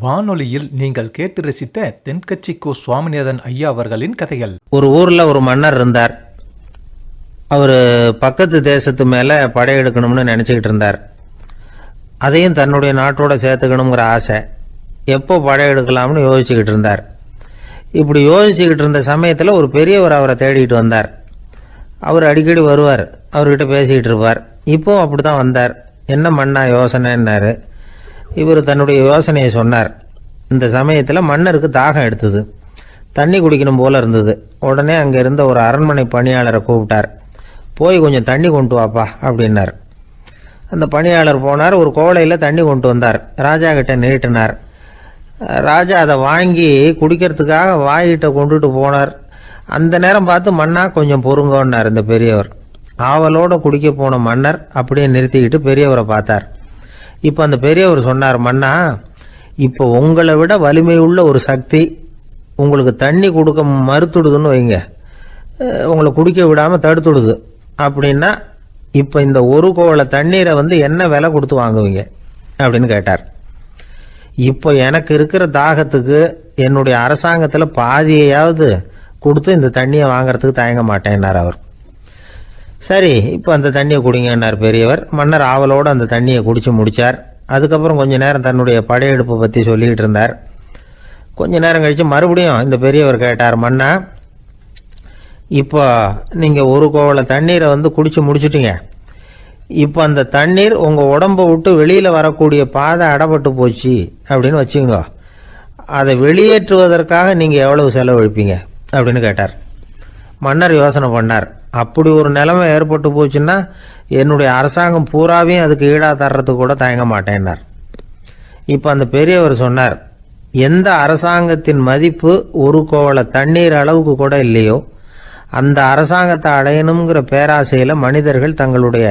வானொலியில் நீங்கள் கேட்டு ரசித்த தென்கட்சி கோ சுவாமிநாதன் ஐயா அவர்களின் கதைகள். ஒரு ஊரில் ஒரு மன்னர் இருந்தார். அவர் பக்கத்து தேசத்து மேலே படையெடுக்கணும்னு நினச்சிக்கிட்டு இருந்தார். அதையும் தன்னுடைய நாட்டோட சேர்த்துக்கணுங்கிற ஆசை. எப்போ படையெடுக்கலாம்னு யோசிச்சுக்கிட்டு இருந்தார். இப்படி யோசிச்சுக்கிட்டு இருந்த சமயத்தில் ஒரு பெரியவர் அவரை தேடிட்டு வந்தார். அவர் அடிக்கடி வருவார், அவர்கிட்ட பேசிக்கிட்டு இருப்பார். இப்போ அப்படி தான் வந்தார். என்ன மன்னா யோசனைன்னாரு. இவர் தன்னுடைய யோசனையை சொன்னார். இந்த சமயத்தில் மன்னருக்கு தாகம் எடுத்தது. தண்ணி குடிக்கணும் போல இருந்தது. உடனே அங்கே இருந்த ஒரு அரண்மனை பணியாளரை கூப்பிட்டார். போய் கொஞ்சம் தண்ணி கொண்டு வாப்பா அப்படின்னார். அந்த பணியாளர் போனார். ஒரு கோலையில் தண்ணி கொண்டு வந்தார். ராஜா கிட்ட நீட்டினார். ராஜா அதை வாங்கி குடிக்கிறதுக்காக வாய்கிட்ட கொண்டுட்டு போனார். அந்த நேரம் பார்த்து மன்னா கொஞ்சம் பொறுங்கன்னார் இந்த பெரியவர். ஆவலோடு குடிக்க போன மன்னர் அப்படியே நிறுத்திக்கிட்டு பெரியவரை பார்த்தார். இப்போ அந்த பெரியவர் சொன்னார், மன்னா, இப்போ உங்களை விட வலிமை உள்ள ஒரு சக்தி உங்களுக்கு தண்ணி கொடுக்க மறுத்துடுதுன்னு வைங்க, உங்களை குடிக்க விடாமல் தடுத்துடுது அப்படின்னா, இப்போ இந்த ஒரு கோவள தண்ணீரை என்ன விலை கொடுத்து வாங்குவீங்க அப்படின்னு கேட்டார். இப்போ எனக்கு இருக்கிற தாகத்துக்கு என்னுடைய அரசாங்கத்தில் பாதியையாவது கொடுத்து இந்த தண்ணியை வாங்கிறதுக்கு தயங்க மாட்டேன்னார் அவர். சரி, இப்போ அந்த தண்ணியை குடிங்கன்னார் பெரியவர். மன்னர் ஆவலோடு அந்த தண்ணியை குடித்து முடித்தார். அதுக்கப்புறம் கொஞ்ச நேரம் தன்னுடைய படையெடுப்பை பற்றி சொல்லிக்கிட்டு இருந்தார். கொஞ்ச நேரம் கழித்து மறுபடியும் இந்த பெரியவர் கேட்டார், மன்னா, இப்போ நீங்கள் ஒரு கோவள தண்ணீரை குடித்து முடிச்சுட்டீங்க. இப்போ அந்த தண்ணீர் உங்கள் உடம்பை விட்டு வெளியில் வரக்கூடிய பாதை அடப்பட்டு போச்சு அப்படின்னு வச்சுங்க. அதை வெளியேற்றுவதற்காக நீங்கள் எவ்வளவு செலவழிப்பீங்க அப்படின்னு கேட்டார். மன்னர் யோசனை பண்ணார். அப்படி ஒரு நிலைமை ஏற்பட்டு போச்சுன்னா என்னுடைய அரசாங்கம் பூராவையும் அதுக்கு ஈடாக தர்றதுக்கு கூட தயங்க மாட்டேன்னார். இப்போ அந்த பெரியவர் சொன்னார், எந்த அரசாங்கத்தின் மதிப்பு ஒரு கோவள தண்ணீர் அளவுக்கு கூட இல்லையோ அந்த அரசாங்கத்தை அடையணுங்கிற பேராசையில் மனிதர்கள் தங்களுடைய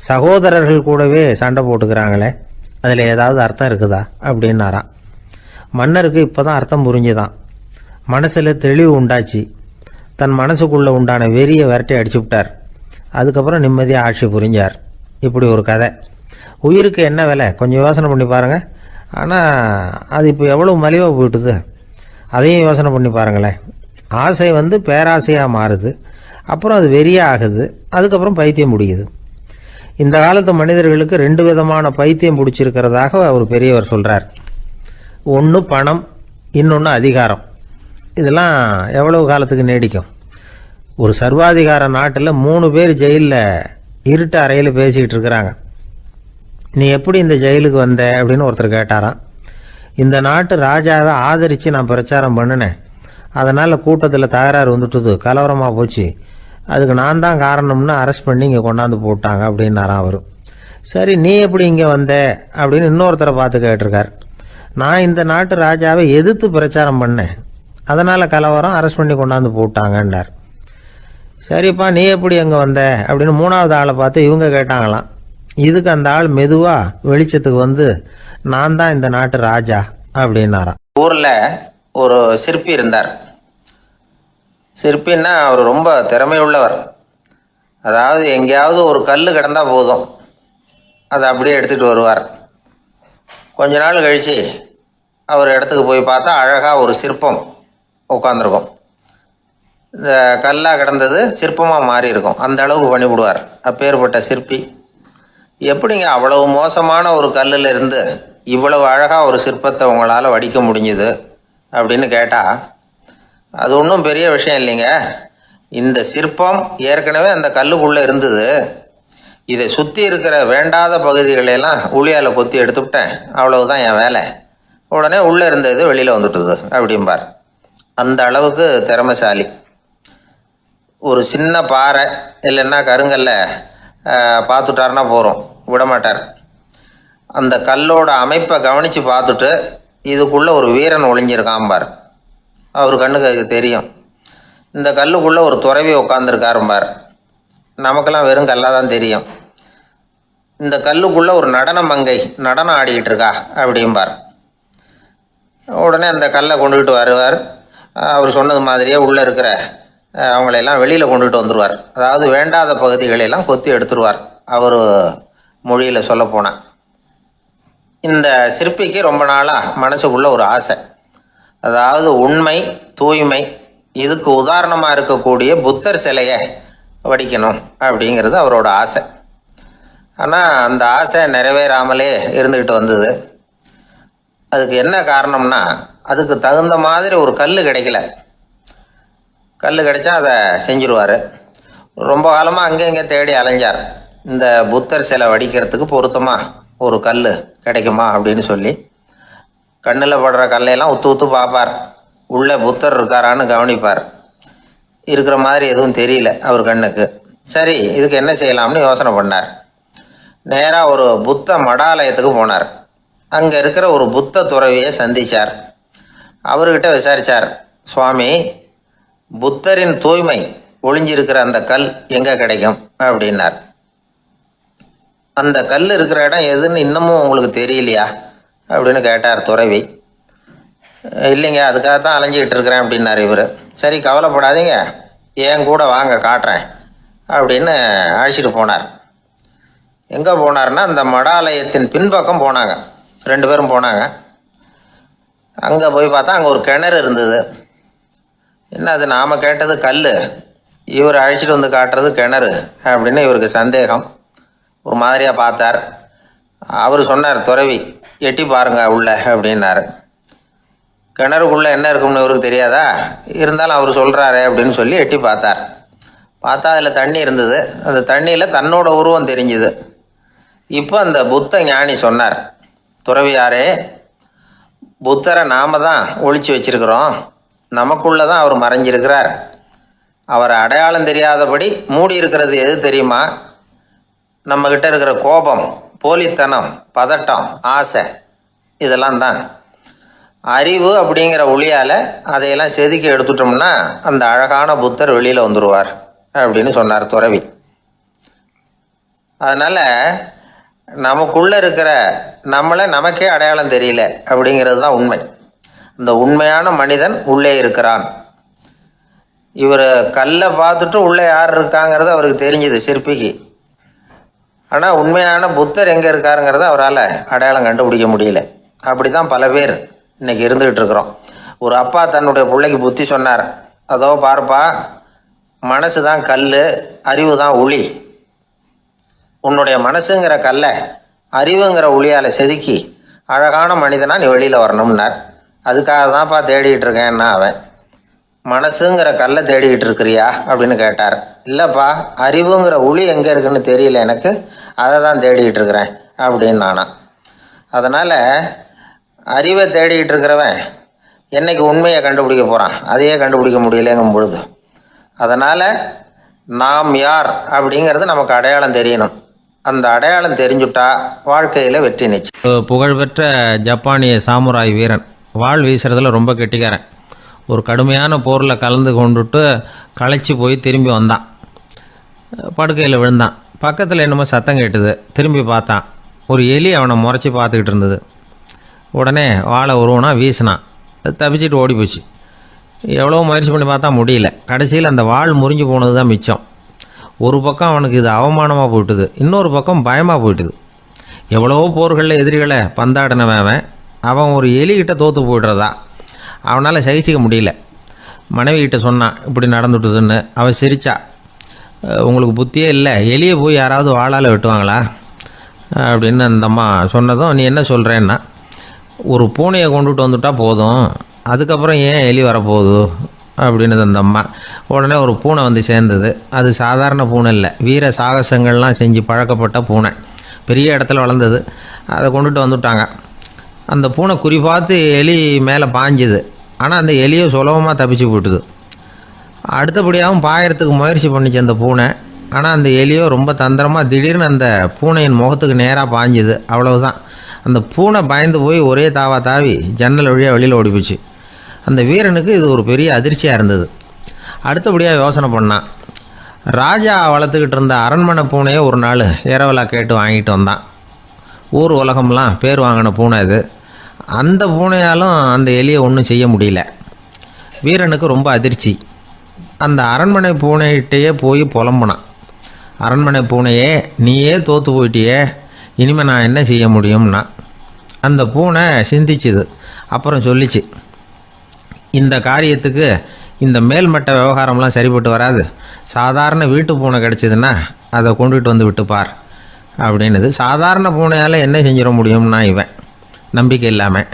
சகோதரர்கள் கூடவே சண்டை போட்டுக்கிறாங்களே, அதில் ஏதாவது அர்த்தம் இருக்குதா அப்படின்னாராம். மன்னருக்கு இப்போ தான் அர்த்தம் புரிஞ்சுதான். மனசில் தெளிவு உண்டாச்சு. தன் மனசுக்குள்ளே உண்டான வெறியை விரட்டி அடிச்சு விட்டார். அதுக்கப்புறம் நிம்மதியாக ஆட்சி புரிஞ்சார். இப்படி ஒரு கதை. உயிருக்கு என்ன விலை கொஞ்சம் யோசனை பண்ணி பாருங்கள். ஆனால் அது இப்போ எவ்வளோ மலிவாக போயிட்டுது, அதையும் யோசனை பண்ணி பாருங்களேன். ஆசை பேராசையாக மாறுது, அப்புறம் அது வெறியாக ஆகுது, அதுக்கப்புறம் பைத்தியம் பிடிக்குது. இந்த காலத்து மனிதர்களுக்கு 2 விதமான பைத்தியம் பிடிச்சிருக்கிறதாக அவர் பெரியவர் சொல்கிறார். ஒன்று பணம், இன்னொன்று அதிகாரம். இதெல்லாம் எவ்வளவு காலத்துக்கு நீடிக்கும்? ஒரு சர்வாதிகார நாட்டில் 3 பேர் ஜெயிலில் இருட்டு அறையில் பேசிக்கிட்டு இருக்கிறாங்க. நீ எப்படி இந்த ஜெயிலுக்கு வந்த அப்படின்னு ஒருத்தர் கேட்டாராம். இந்த நாட்டு ராஜாவை ஆதரித்து நான் பிரச்சாரம் பண்ணினேன், அதனால் கூட்டத்தில் தகராறு வந்துட்டுது, கலவரமாக போச்சு, அதுக்கு நான் தான் காரணம்னு அரெஸ்ட் பண்ணி இங்கே கொண்டாந்து போட்டாங்க அப்படின்னாராம் அவர். சரி, நீ எப்படி இங்கே வந்த அப்படின்னு இன்னொருத்தரை பார்த்து கேட்டிருக்கார். நான் இந்த நாட்டு ராஜாவை எதிர்த்து பிரச்சாரம் பண்ணேன், அதனால் கலவரம், அரெஸ்ட் பண்ணி கொண்டாந்து போட்டாங்கன்னார். சரிப்பா, நீ எப்படி அங்கே வந்த அப்படின்னு 3வது ஆளை பார்த்து இவங்க கேட்டாங்களாம். இதுக்கு அந்த ஆள் மெதுவாக வெளிச்சத்துக்கு நான் தான் இந்த நாட்டு ராஜா அப்படின்னாராம். ஊரில் ஒரு சிற்பி இருந்தார். சிற்பின்னா அவர் ரொம்ப திறமையுள்ளவர். அதாவது எங்கேயாவது ஒரு கல் கிடந்தா போதும், அதை அப்படியே எடுத்துகிட்டு வருவார். கொஞ்ச நாள் கழித்து அவர் இடத்துக்கு போய் பார்த்தா அழகாக ஒரு சிற்பம் உட்காந்துருக்கும். இந்த கல்லாக கிடந்தது சிற்பமாக மாறி இருக்கும். அந்த அளவுக்கு பண்ணிவிடுவார். அப்பேற்பட்ட சிற்பி. எப்படிங்க அவ்வளவு மோசமான ஒரு கல்லில் இருந்து இவ்வளவு அழகாக ஒரு சிற்பத்தை உங்களால் வடிக்க முடிஞ்சுது அப்படின்னு கேட்டால், அது ஒன்றும் பெரிய விஷயம் இல்லைங்க. இந்த சிற்பம் ஏற்கனவே அந்த கல்லுக்குள்ளே இருந்தது. இதை சுற்றி இருக்கிற வேண்டாத பகுதிகளெல்லாம் உளியால் கொத்தி எடுத்துவிட்டேன், அவ்வளவுதான் என் வேலை. உடனே உள்ளே இருந்தது வெளியில் வந்துட்டுது அப்படிம்பார். அந்த அளவுக்கு திறமைசாலி. ஒரு சின்ன பாறை இல்லைன்னா கருங்கல்ல பார்த்துட்டாருன்னா போகிறோம், விடமாட்டார். அந்த கல்லோட அமைப்பை கவனித்து பார்த்துட்டு இதுக்குள்ளே ஒரு வீரன் ஒளிஞ்சிருக்காம்பார். அவர் கண்ணுக்கு தெரியும். இந்த கல்லுக்குள்ளே ஒரு துறவி உட்காந்துருக்காரும்பார். நமக்கெல்லாம் வெறும் கல்லாக தான் தெரியும். இந்த கல்லுக்குள்ளே ஒரு நடன மங்கை நடனம் ஆடிக்கிட்டு இருக்கா அப்படிம்பார். உடனே அந்த கல்லை கொண்டுகிட்டு வருவார். அவர் சொன்னது மாதிரியே உள்ளே இருக்கிற அவங்களையெல்லாம் வெளியில் கொண்டுகிட்டு வந்துடுவார். அதாவது வேண்டாத பகுதிகளெல்லாம் கொத்தி எடுத்துருவார், அவர் மொழியில் சொல்ல போனால். இந்த சிற்பிக்கு ரொம்ப நாளாக மனசுக்குள்ள ஒரு ஆசை. அதாவது உண்மை, தூய்மை, இதுக்கு உதாரணமாக இருக்கக்கூடிய புத்தர் சிலையை வடிக்கணும் அப்படிங்கிறது அவரோட ஆசை. ஆனால் அந்த ஆசை நிறைவேறாமலே இருந்துக்கிட்டு வந்தது. அதுக்கு என்ன காரணம்னா, அதுக்கு தகுந்த மாதிரி ஒரு கல் கிடைக்கல. கல் கிடைச்சா அதை செஞ்சுருவார். ரொம்ப காலமாக அங்கே இங்கே தேடி அலைஞ்சார், இந்த புத்தர் சிலை வடிக்கிறதுக்கு பொருத்தமாக ஒரு கல் கிடைக்குமா அப்படின்னு சொல்லி. கண்ணில் படுற கல்லையெல்லாம் உத்து உத்து பார்ப்பார், உள்ளே புத்தர் இருக்காரான்னு கவனிப்பார். இருக்கிற மாதிரி எதுவும் தெரியல அவர் கண்ணுக்கு. சரி, இதுக்கு என்ன செய்யலாம்னு யோசனை பண்ணார். நேராக ஒரு புத்த மடாலயத்துக்கு போனார். அங்கே இருக்கிற ஒரு புத்த துறவியை சந்தித்தார். அவர்கிட்ட விசாரித்தார், சுவாமி, புத்தரின் தூய்மை ஒளிஞ்சிருக்கிற அந்த கல் எங்கே கிடைக்கும் அப்படின்னார். அந்த கல் இருக்கிற இடம் எதுன்னு இன்னமும் உங்களுக்கு தெரியலையா அப்படின்னு கேட்டார் துறவி. இல்லைங்க, அதுக்காக தான் அலைஞ்சிக்கிட்டு இருக்கிறேன் அப்படின்னார் இவர். சரி, கவலைப்படாதீங்க, என் கூட வாங்க காட்டுறேன் அப்படின்னு அழைச்சிட்டு போனார். எங்கே போனார்னா, அந்த மடாலயத்தின் பின்பக்கம் போனாங்க. 2 பேரும் போனாங்க. அங்கே போய் பார்த்தா அங்கே ஒரு கிணறு இருந்தது. என்ன அது, நாம் கேட்டது கல், இவர் அழைச்சிட்டு வந்து காட்டுறது கிணறு அப்படின்னு இவருக்கு சந்தேகம். ஒரு மாதிரியாக பார்த்தார். அவர் சொன்னார், துறவி, எட்டி பாருங்க உள்ள அப்படின்னாரு. கிணறுக்குள்ளே என்ன இருக்கும்னு இவருக்கு தெரியாதா, இருந்தாலும் அவர் சொல்கிறாரு அப்படின்னு சொல்லி எட்டி பார்த்தார். பார்த்தா அதில் தண்ணி இருந்தது. அந்த தண்ணியில் தன்னோட உருவம் தெரிஞ்சுது. இப்போ அந்த புத்த ஞானி சொன்னார், துறவியாரே, புத்தரை நாம தான் ஒளிச்சு வச்சிருக்கிறோம், நமக்குள்ளே தான் அவர் மறைஞ்சிருக்கிறார். அவரை அடையாளம் தெரியாதபடி மூடி இருக்கிறது எது தெரியுமா? நம்மக்கிட்ட இருக்கிற கோபம், போலித்தனம், பதட்டம், ஆசை, இதெல்லாம் தான். அறிவு அப்படிங்கிற ஒளியால் அதையெல்லாம் செதுக்கி எடுத்துட்டோம்னா அந்த அழகான புத்தர் வெளியில் வந்துடுவார் அப்படின்னு சொன்னார் துறவி. அதனால் நமக்குள்ளே இருக்கிற நம்மளை நமக்கே அடையாளம் தெரியல அப்படிங்கிறது தான் உண்மை. அந்த உண்மையான மனிதன் உள்ளே இருக்கிறான். இவர் கல்லை பார்த்துட்டு உள்ளே யார் இருக்காங்கிறது அவருக்கு தெரிஞ்சுது சிற்பிக்கு. ஆனால் உண்மையான புத்தர் எங்கே இருக்காருங்கிறத அவரால் அடையாளம் கண்டுபிடிக்க முடியல. அப்படி தான் பல பேர் இன்றைக்கி இருந்துக்கிட்டு இருக்கிறோம். ஒரு அப்பா தன்னுடைய பிள்ளைக்கு புத்தி சொன்னார், அதோ பாருப்பா, மனசு தான் கல், அறிவு தான் ஒளி. உன்னுடைய மனசுங்கிற கல்லை அறிவுங்கிற ஒளியால் செதுக்கி அழகான மனிதனாக நீ வெளியில் வரணும்னார். அதுக்காக தான்ப்பா தேடிக்கிட்டு இருக்கேன்னா அவன். மனசுங்கிற கல்லை தேடிக்கிட்டு இருக்கிறியா அப்படின்னு கேட்டார். இல்லைப்பா, அறிவுங்கிற ஒளி எங்கே இருக்குன்னு தெரியல எனக்கு, அதை தான் தேடிக்கிட்டு இருக்கிறேன் அப்படின்னு நானா. அதனால் அறிவை தேடிக்கிட்டு இருக்கிறவன் என்னைக்கு உண்மையை கண்டுபிடிக்க போகிறான், அதையே கண்டுபிடிக்க முடியலைங்கும் பொழுது. அதனால் நாம் யார் அப்படிங்கிறது நமக்கு அடையாளம் தெரியணும். அந்த அடையாளம் தெரிஞ்சுட்டா வாழ்க்கையில் வெற்றி நிச்சயம். புகழ்பெற்ற ஜப்பானிய சாமுராய் வீரன், வாள் வீசுறதுல ரொம்ப கெட்டிக்காரன். ஒரு கடுமையான போரில் கலந்து கொண்டுட்டு களைச்சி போய் திரும்பி வந்தான். படுக்கையில் விழுந்தான். பக்கத்தில் என்னமோ சத்தம் கேட்டுது. திரும்பி பார்த்தான். ஒரு எலி அவனை முறைச்சி பார்த்துக்கிட்டு இருந்தது. உடனே வாழை உருவனா வீசினான். அது தப்பிச்சிட்டு ஓடி போச்சு. எவ்வளோ முயற்சி பண்ணி பார்த்தா முடியல. கடைசியில் அந்த வாள் முறிஞ்சு போனது தான் மிச்சம். ஒரு பக்கம் அவனுக்கு இது அவமானமாக போயிட்டுது, இன்னொரு பக்கம் பயமாக போயிட்டுது. எவ்வளவோ போர்களில் எதிரிகளை பந்தாடினவன் அவன் ஒரு எலிகிட்ட தோற்று போய்டுறதா அவனால் சகிச்சிக்க முடியல. மனைவிகிட்ட சொன்னான் இப்படி நடந்துட்டுதுன்னு. அவள் சிரிச்சா. உங்களுக்கு புத்தியே இல்லை, எலியை போய் யாராவது வாளால் வெட்டுவாங்களா அப்படின்னு அந்த அம்மா சொன்னதும், நீ என்ன சொல்கிறேன்னா, ஒரு பூனையை கொண்டுட்டு வந்துட்டா போதும், அதுக்கப்புறம் ஏன் எலி வரப்போகுது அப்படின்னது அந்த அம்மா. உடனே ஒரு பூனை வந்து சேர்ந்தது. அது சாதாரண பூனை இல்லை, வீர சாகசங்கள்லாம் செஞ்சு பழக்கப்பட்ட பூனை. பெரிய இடத்துல வளர்ந்தது. அதை கொண்டுட்டு வந்துட்டாங்க. அந்த பூனை குறி பார்த்து எலி மேலே பாஞ்சுது. ஆனால் அந்த எலியை சுலபமாக தப்பிச்சு போட்டுது. அடுத்தபடியாகவும் பாயறதுக்கு முயற்சி பண்ணிச்சு அந்த பூனை. ஆனால் அந்த எலியோ ரொம்ப தந்திரமாக திடீர்னு அந்த பூனையின் முகத்துக்கு நேராக பாஞ்சுது. அவ்வளவுதான். அந்த பூனை பயந்து போய் ஒரே தாவி ஜன்னல் வழியாக வெளியில் ஓடிப்போச்சு. அந்த வீரனுக்கு இது ஒரு பெரிய அதிர்ச்சியாக இருந்தது. அடுத்தபடியாக யோசனை பண்ணான். ராஜா வளர்த்துக்கிட்டு இருந்த அரண்மனை பூனையை ஒரு நாள் இரவலாக கேட்டு வாங்கிட்டு வந்தான். ஊர் உலகம்லாம் பேர் வாங்கின பூனை இது. அந்த பூனையாலும் அந்த எலியை ஒன்றும் செய்ய முடியல. வீரனுக்கு ரொம்ப அதிர்ச்சி. அந்த அரண்மனை பூனைகிட்டையே போய் புலம்புனான். அரண்மனை பூனையே, நீயே தோற்று போயிட்டியே, இனிமேல் நான் என்ன செய்ய முடியும்னா. அந்த பூனை சிந்திச்சுது. அப்புறம் சொல்லிச்சு, இந்த காரியத்துக்கு இந்த மேல்மட்ட விவகாரம்லாம் சரிப்பட்டு வராது. சாதாரண வீட்டு பூனை கிடச்சிதுன்னா அதை கொண்டுகிட்டு வந்து விட்டுப்பார் அப்படின்னுது. சாதாரண பூனையால் என்ன செஞ்சிட முடியும்னா இவன் நம்பிக்கை இல்லாமல்.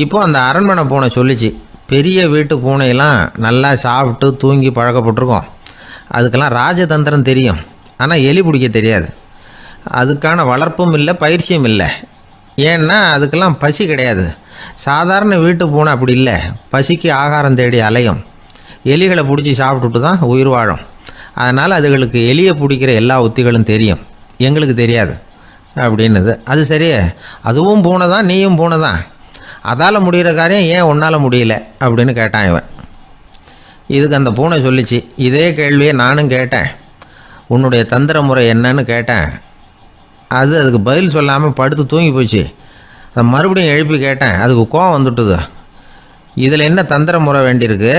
இப்போது அந்த அரண்மனை பூனை சொல்லிச்சு, பெரிய வீட்டு பூனையெல்லாம் நல்லா சாப்பிட்டு தூங்கி பழக்கப்பட்டிருக்கோம். அதுக்கெல்லாம் ராஜதந்திரம் தெரியும், ஆனால் எலி பிடிக்க தெரியாது. அதுக்கான வளர்ப்பும் இல்லை, பயிற்சியும் இல்லை. ஏன்னா அதுக்கெல்லாம் பசி கிடையாது. சாதாரண வீட்டு பூனை அப்படி இல்லை, பசிக்கு ஆகாரம் தேடி அலையும். எலிகளை பிடிச்சி சாப்பிட்டுட்டு தான் உயிர் வாழும். அதனால் அதுகளுக்கு எலியை பிடிக்கிற எல்லா உத்திகளும் தெரியும், எங்களுக்கு தெரியாது அப்படின்னுது. அது சரியே, அதுவும் பூனை தான், நீயும் பூனை தான். அதால் முடிகிற காரியம் ஏன் உன்னால் முடியல அப்படின்னு கேட்டான் இவன். இதுக்கு அந்த பூனை சொல்லிச்சு, இதே கேள்வியை நானும் கேட்டேன். உன்னுடைய தந்திர முறை என்னன்னு கேட்டேன். அதுக்கு பதில் சொல்லாமல் படுத்து தூங்கி போச்சு. அதை மறுபடியும் எழுப்பி கேட்டேன், அதுக்கு கோவம் வந்துட்டுது. இதில் என்ன தந்திர முறை வேண்டியிருக்கு?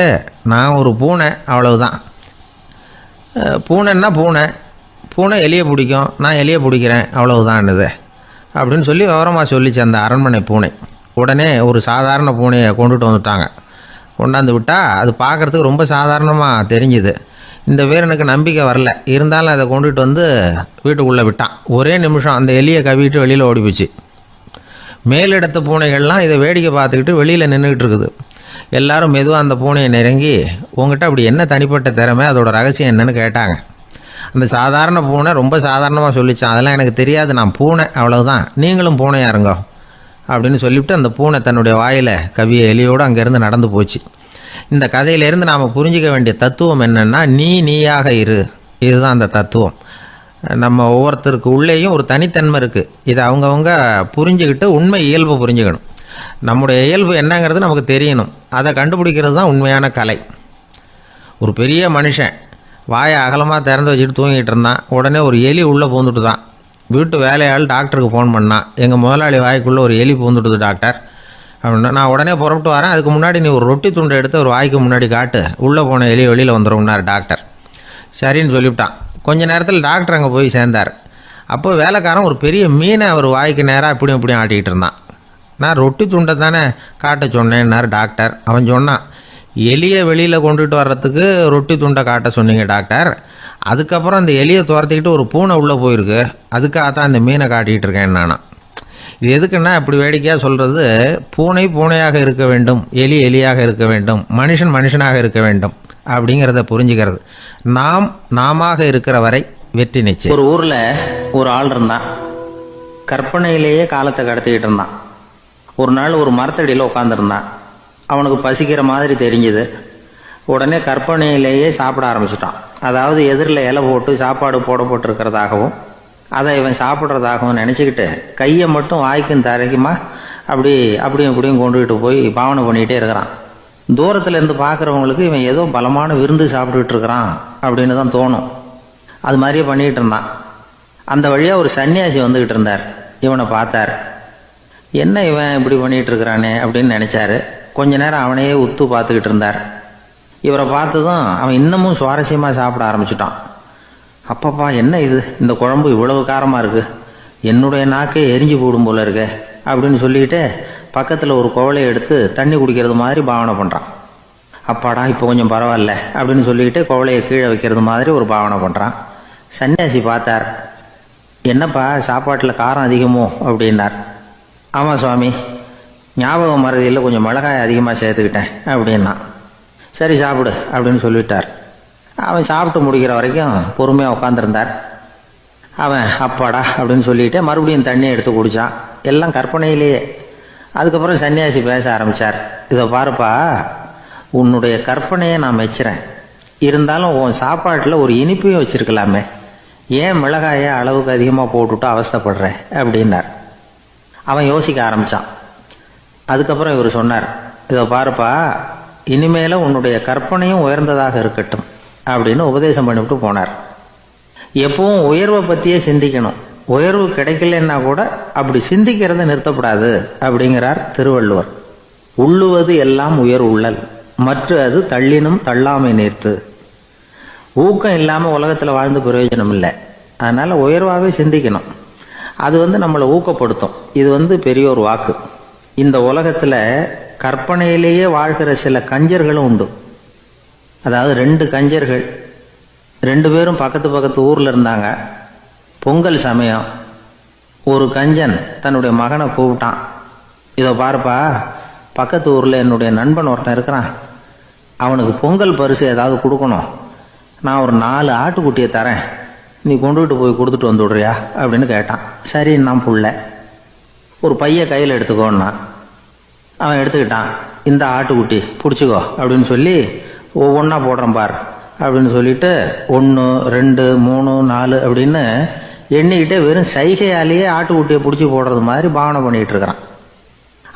நான் ஒரு பூனை, அவ்வளவுதான். பூனைன்னா பூனை, பூனை எலியை பிடிக்கும், நான் எலியை பிடிக்கிறேன், அவ்வளவுதான்னுது அப்படின்னு சொல்லி விவரமாக சொல்லிச்சு அந்த அரண்மனை பூனை. உடனே ஒரு சாதாரண பூனையை கொண்டுட்டு வந்துட்டாங்க. கொண்டாந்து விட்டால் அது பார்க்குறதுக்கு ரொம்ப சாதாரணமாக தெரிஞ்சுது. இந்த வீரனுக்கு நம்பிக்கை வரல. இருந்தாலும் அதை கொண்டுட்டு வந்து வீட்டுக்குள்ளே விட்டான். ஒரே நிமிஷம் அந்த எலியை கவிட்டு வெளியில் ஓடி போச்சு. மேலிடத்து பூனைகள்லாம் இதை வேடிக்கை பார்த்துக்கிட்டு வெளியில் நின்றுக்கிட்டு இருக்குது. எல்லாரும் மெதுவாக அந்த பூனையை நெருங்கி, உங்ககிட்ட அப்படி என்ன தனிப்பட்ட திறமை, அதோட ரகசியம் என்னன்னு கேட்டாங்க. அந்த சாதாரண பூனை ரொம்ப சாதாரணமாக சொல்லிச்சான், அதெல்லாம் எனக்கு தெரியாது, நான் பூனை, அவ்வளவுதான், நீங்களும் பூனையாக இருங்கோ அப்படின்னு சொல்லிவிட்டு அந்த பூனை தன்னுடைய வாயில் கவிய எலியோடு அங்கேருந்து நடந்து போச்சு. இந்த கதையிலேருந்து நாம் புரிஞ்சிக்க வேண்டிய தத்துவம் என்னென்னா, நீயாக இரு. இதுதான் அந்த தத்துவம். நம்ம ஒவ்வொருத்தருக்கு உள்ளேயும் ஒரு தனித்தன்மை இருக்குது. இதை அவங்கவுங்க புரிஞ்சுக்கிட்டு உண்மை இயல்பு புரிஞ்சுக்கணும். நம்முடைய இயல்பு என்னங்கிறது நமக்கு தெரியணும். அதை கண்டுபிடிக்கிறது தான் உண்மையான கலை. ஒரு பெரிய மனுஷன் வாயை அகலமாக திறந்து வச்சுட்டு தூங்கிட்டு இருந்தான். உடனே ஒரு எலி உள்ளே பூந்துட்டு தான். வீட்டு வேலையாள் டாக்டருக்கு ஃபோன் பண்ணான், எங்கள் முதலாளி வாய்க்குள்ளே ஒரு எலி பூந்துட்டுது டாக்டர் அப்படின்னா. நான் உடனே புறப்பட்டு வரேன், அதுக்கு முன்னாடி நீ ஒரு ரொட்டி துண்டை எடுத்து ஒரு வாய்க்கு முன்னாடி காட்டு, உள்ளே போன எலி வெளியில் வந்துடும்னார் டாக்டர். சரின்னு சொல்லிவிட்டான். கொஞ்ச நேரத்தில் டாக்டர் அங்கே போய் சேர்ந்தார். அப்போ வேலைக்காரன் ஒரு பெரிய மீனை அவர் வாய்க்கு நேராக இப்படியும் ஆட்டிக்கிட்டு இருந்தான். நான் ரொட்டி துண்டை தானே காட்ட சொன்னேன்னார் டாக்டர். அவன் சொன்னான், எலியை வெளியில் கொண்டுட்டு வர்றதுக்கு ரொட்டி துண்டை காட்ட சொன்னீங்க டாக்டர், அதுக்கப்புறம் அந்த எலியை துரத்திக்கிட்டு ஒரு பூனை உள்ளே போயிருக்கு, அதுக்காக தான் இந்த மீனை காட்டிகிட்டு இருக்கேன் நானா. இது எதுக்குன்னா, இப்படி வேடிக்கையாக சொல்கிறது, பூனை பூனையாக இருக்க வேண்டும், எலி எலியாக இருக்க வேண்டும், மனுஷன் மனுஷனாக இருக்க வேண்டும் அப்படிங்கிறத புரிஞ்சுக்கிறது. நாமாக இருக்கிற வரை வெற்றி நிச்சயம். ஒரு ஊரில் ஒரு ஆள் இருந்தான். கற்பனையிலேயே காலத்தை கடத்திக்கிட்டு இருந்தான். ஒரு நாள் ஒரு மரத்தடியில் உட்காந்துருந்தான். அவனுக்கு பசிக்கிற மாதிரி தெரிஞ்சுது. உடனே கற்பனையிலேயே சாப்பிட ஆரம்பிச்சிட்டான். அதாவது எதிரில் இலை போட்டு சாப்பாடு போடப்பட்டிருக்கிறதாகவும் அதை இவன் சாப்பிட்றதாகவும் நினச்சிக்கிட்டு கையை மட்டும் வாய்க்கும் தரைக்குமா அப்படியும் இப்படியும் கொண்டுகிட்டு போய் பாவனை பண்ணிக்கிட்டே இருக்கிறான். தூரத்தில் இருந்து பார்க்குறவங்களுக்கு இவன் ஏதோ பலமான விருந்து சாப்பிட்டுக்கிட்டு இருக்கிறான் அப்படின்னு தான் தோணும். அது மாதிரியே பண்ணிக்கிட்டு இருந்தான். அந்த வழியாக ஒரு சன்னியாசி வந்துக்கிட்டு இருந்தார். இவனை பார்த்தார். என்ன இவன் இப்படி பண்ணிகிட்டு இருக்கிறானே அப்படின்னு நினச்சாரு. கொஞ்ச நேரம் அவனையே உத்து பார்த்துக்கிட்டு இருந்தார். இவரை பார்த்ததும் அவன் இன்னமும் சுவாரஸ்யமாக சாப்பிட ஆரம்பிச்சிட்டான். அப்பப்பா, என்ன இது, இந்த குழம்பு இவ்வளவு காரமாக இருக்குது, என்னுடைய நாக்கே எரிஞ்சு போடும் போல இருக்கு அப்படின்னு சொல்லிக்கிட்டு பக்கத்தில் ஒரு குவளையை எடுத்து தண்ணி குடிக்கிறது மாதிரி பாவனை பண்ணுறான். அப்பாடா, இப்போ கொஞ்சம் பரவாயில்ல அப்படின்னு சொல்லிக்கிட்டு குவளையை கீழே வைக்கிறது மாதிரி ஒரு பாவனை பண்ணுறான். சன்னியாசி பார்த்தார். என்னப்பா, சாப்பாட்டில் காரம் அதிகமோ அப்படின்னார். ஆமாம் சுவாமி, ஞாபகம் மறதியில் கொஞ்சம் மிளகாய் அதிகமாக சேர்த்துக்கிட்டேன் அப்படின்னா. சரி சாப்பிடு அப்படின்னு சொல்லிவிட்டார். அவன் சாப்பிட்டு முடிக்கிற வரைக்கும் பொறுமையாக உட்காந்துருந்தார். அவன் அப்பாடா அப்படின்னு சொல்லிட்டு மறுபடியும் தண்ணியை எடுத்து குடித்தான். எல்லாம் கற்பனையிலேயே. அதுக்கப்புறம் சன்னியாசி பேச ஆரம்பித்தார். இதை பாருப்பா, உன்னுடைய கற்பனையை நான் மெச்சுறேன். இருந்தாலும் உன் சாப்பாட்டில் ஒரு இனிப்பையும் வச்சுருக்கலாமே, ஏன் மிளகாயை அளவுக்கு அதிகமாக போட்டுவிட்டு அவஸ்தைப்படுறேன் அப்படின்னார். அவன் யோசிக்க ஆரம்பித்தான். அதுக்கப்புறம் இவர் சொன்னார், இதை பாருப்பா, இனிமேல உன்னுடைய கற்பனையும் உயர்ந்ததாக இருக்கட்டும் அப்படின்னு உபதேசம் பண்ணிவிட்டு போனார். எப்பவும் உயர்வை பற்றியே சிந்திக்கணும். உயர்வு கிடைக்கலன்னா கூட அப்படி சிந்திக்கிறத நிறுத்தப்படாது அப்படிங்கிறார் திருவள்ளுவர். உள்ளுவது எல்லாம் உயர் உள்ளல், மற்ற அது தள்ளினும் தள்ளாமை நேர்த்து. ஊக்கம் இல்லாமல் உலகத்தில் வாழ்ந்து பிரயோஜனம் இல்லை. அதனால் உயர்வாகவே சிந்திக்கணும். அது நம்மளை ஊக்கப்படுத்தும். இது பெரியோர் வாக்கு. இந்த உலகத்தில் கற்பனையிலேயே வாழ்கிற சில கஞ்சர்களும் உண்டு. அதாவது 2 கஞ்சர்கள் 2 பேரும் பக்கத்து ஊரில் இருந்தாங்க. பொங்கல் சமயம் ஒரு கஞ்சன் தன்னுடைய மகனை கூப்பிட்டான். இதோ பாருப்பா, பக்கத்து ஊரில் என்னுடைய நண்பன் ஒருத்தன் இருக்கிறான், அவனுக்கு பொங்கல் பரிசு ஏதாவது கொடுக்கணும், நான் ஒரு 4 ஆட்டுக்குட்டியை தரேன், நீ கொண்டுகிட்டு போய் கொடுத்துட்டு வந்து விடுறியா அப்படின்னு கேட்டான். சரி, நான் புள்ள ஒரு பைய கையில் எடுத்துக்கோன்னா அவன் எடுத்துக்கிட்டான். இந்த ஆட்டுக்குட்டி பிடிச்சிக்கோ அப்படின்னு சொல்லி ஒவ்வொன்றா போடுறேன் பார் அப்படின்னு சொல்லிட்டு 1 2 3 4 அப்படின்னு எண்ணிக்கிட்டே வெறும் சைகையாலேயே ஆட்டுக்குட்டியை பிடிச்சி போடுறது மாதிரி பாவனை பண்ணிகிட்டு இருக்கிறான்.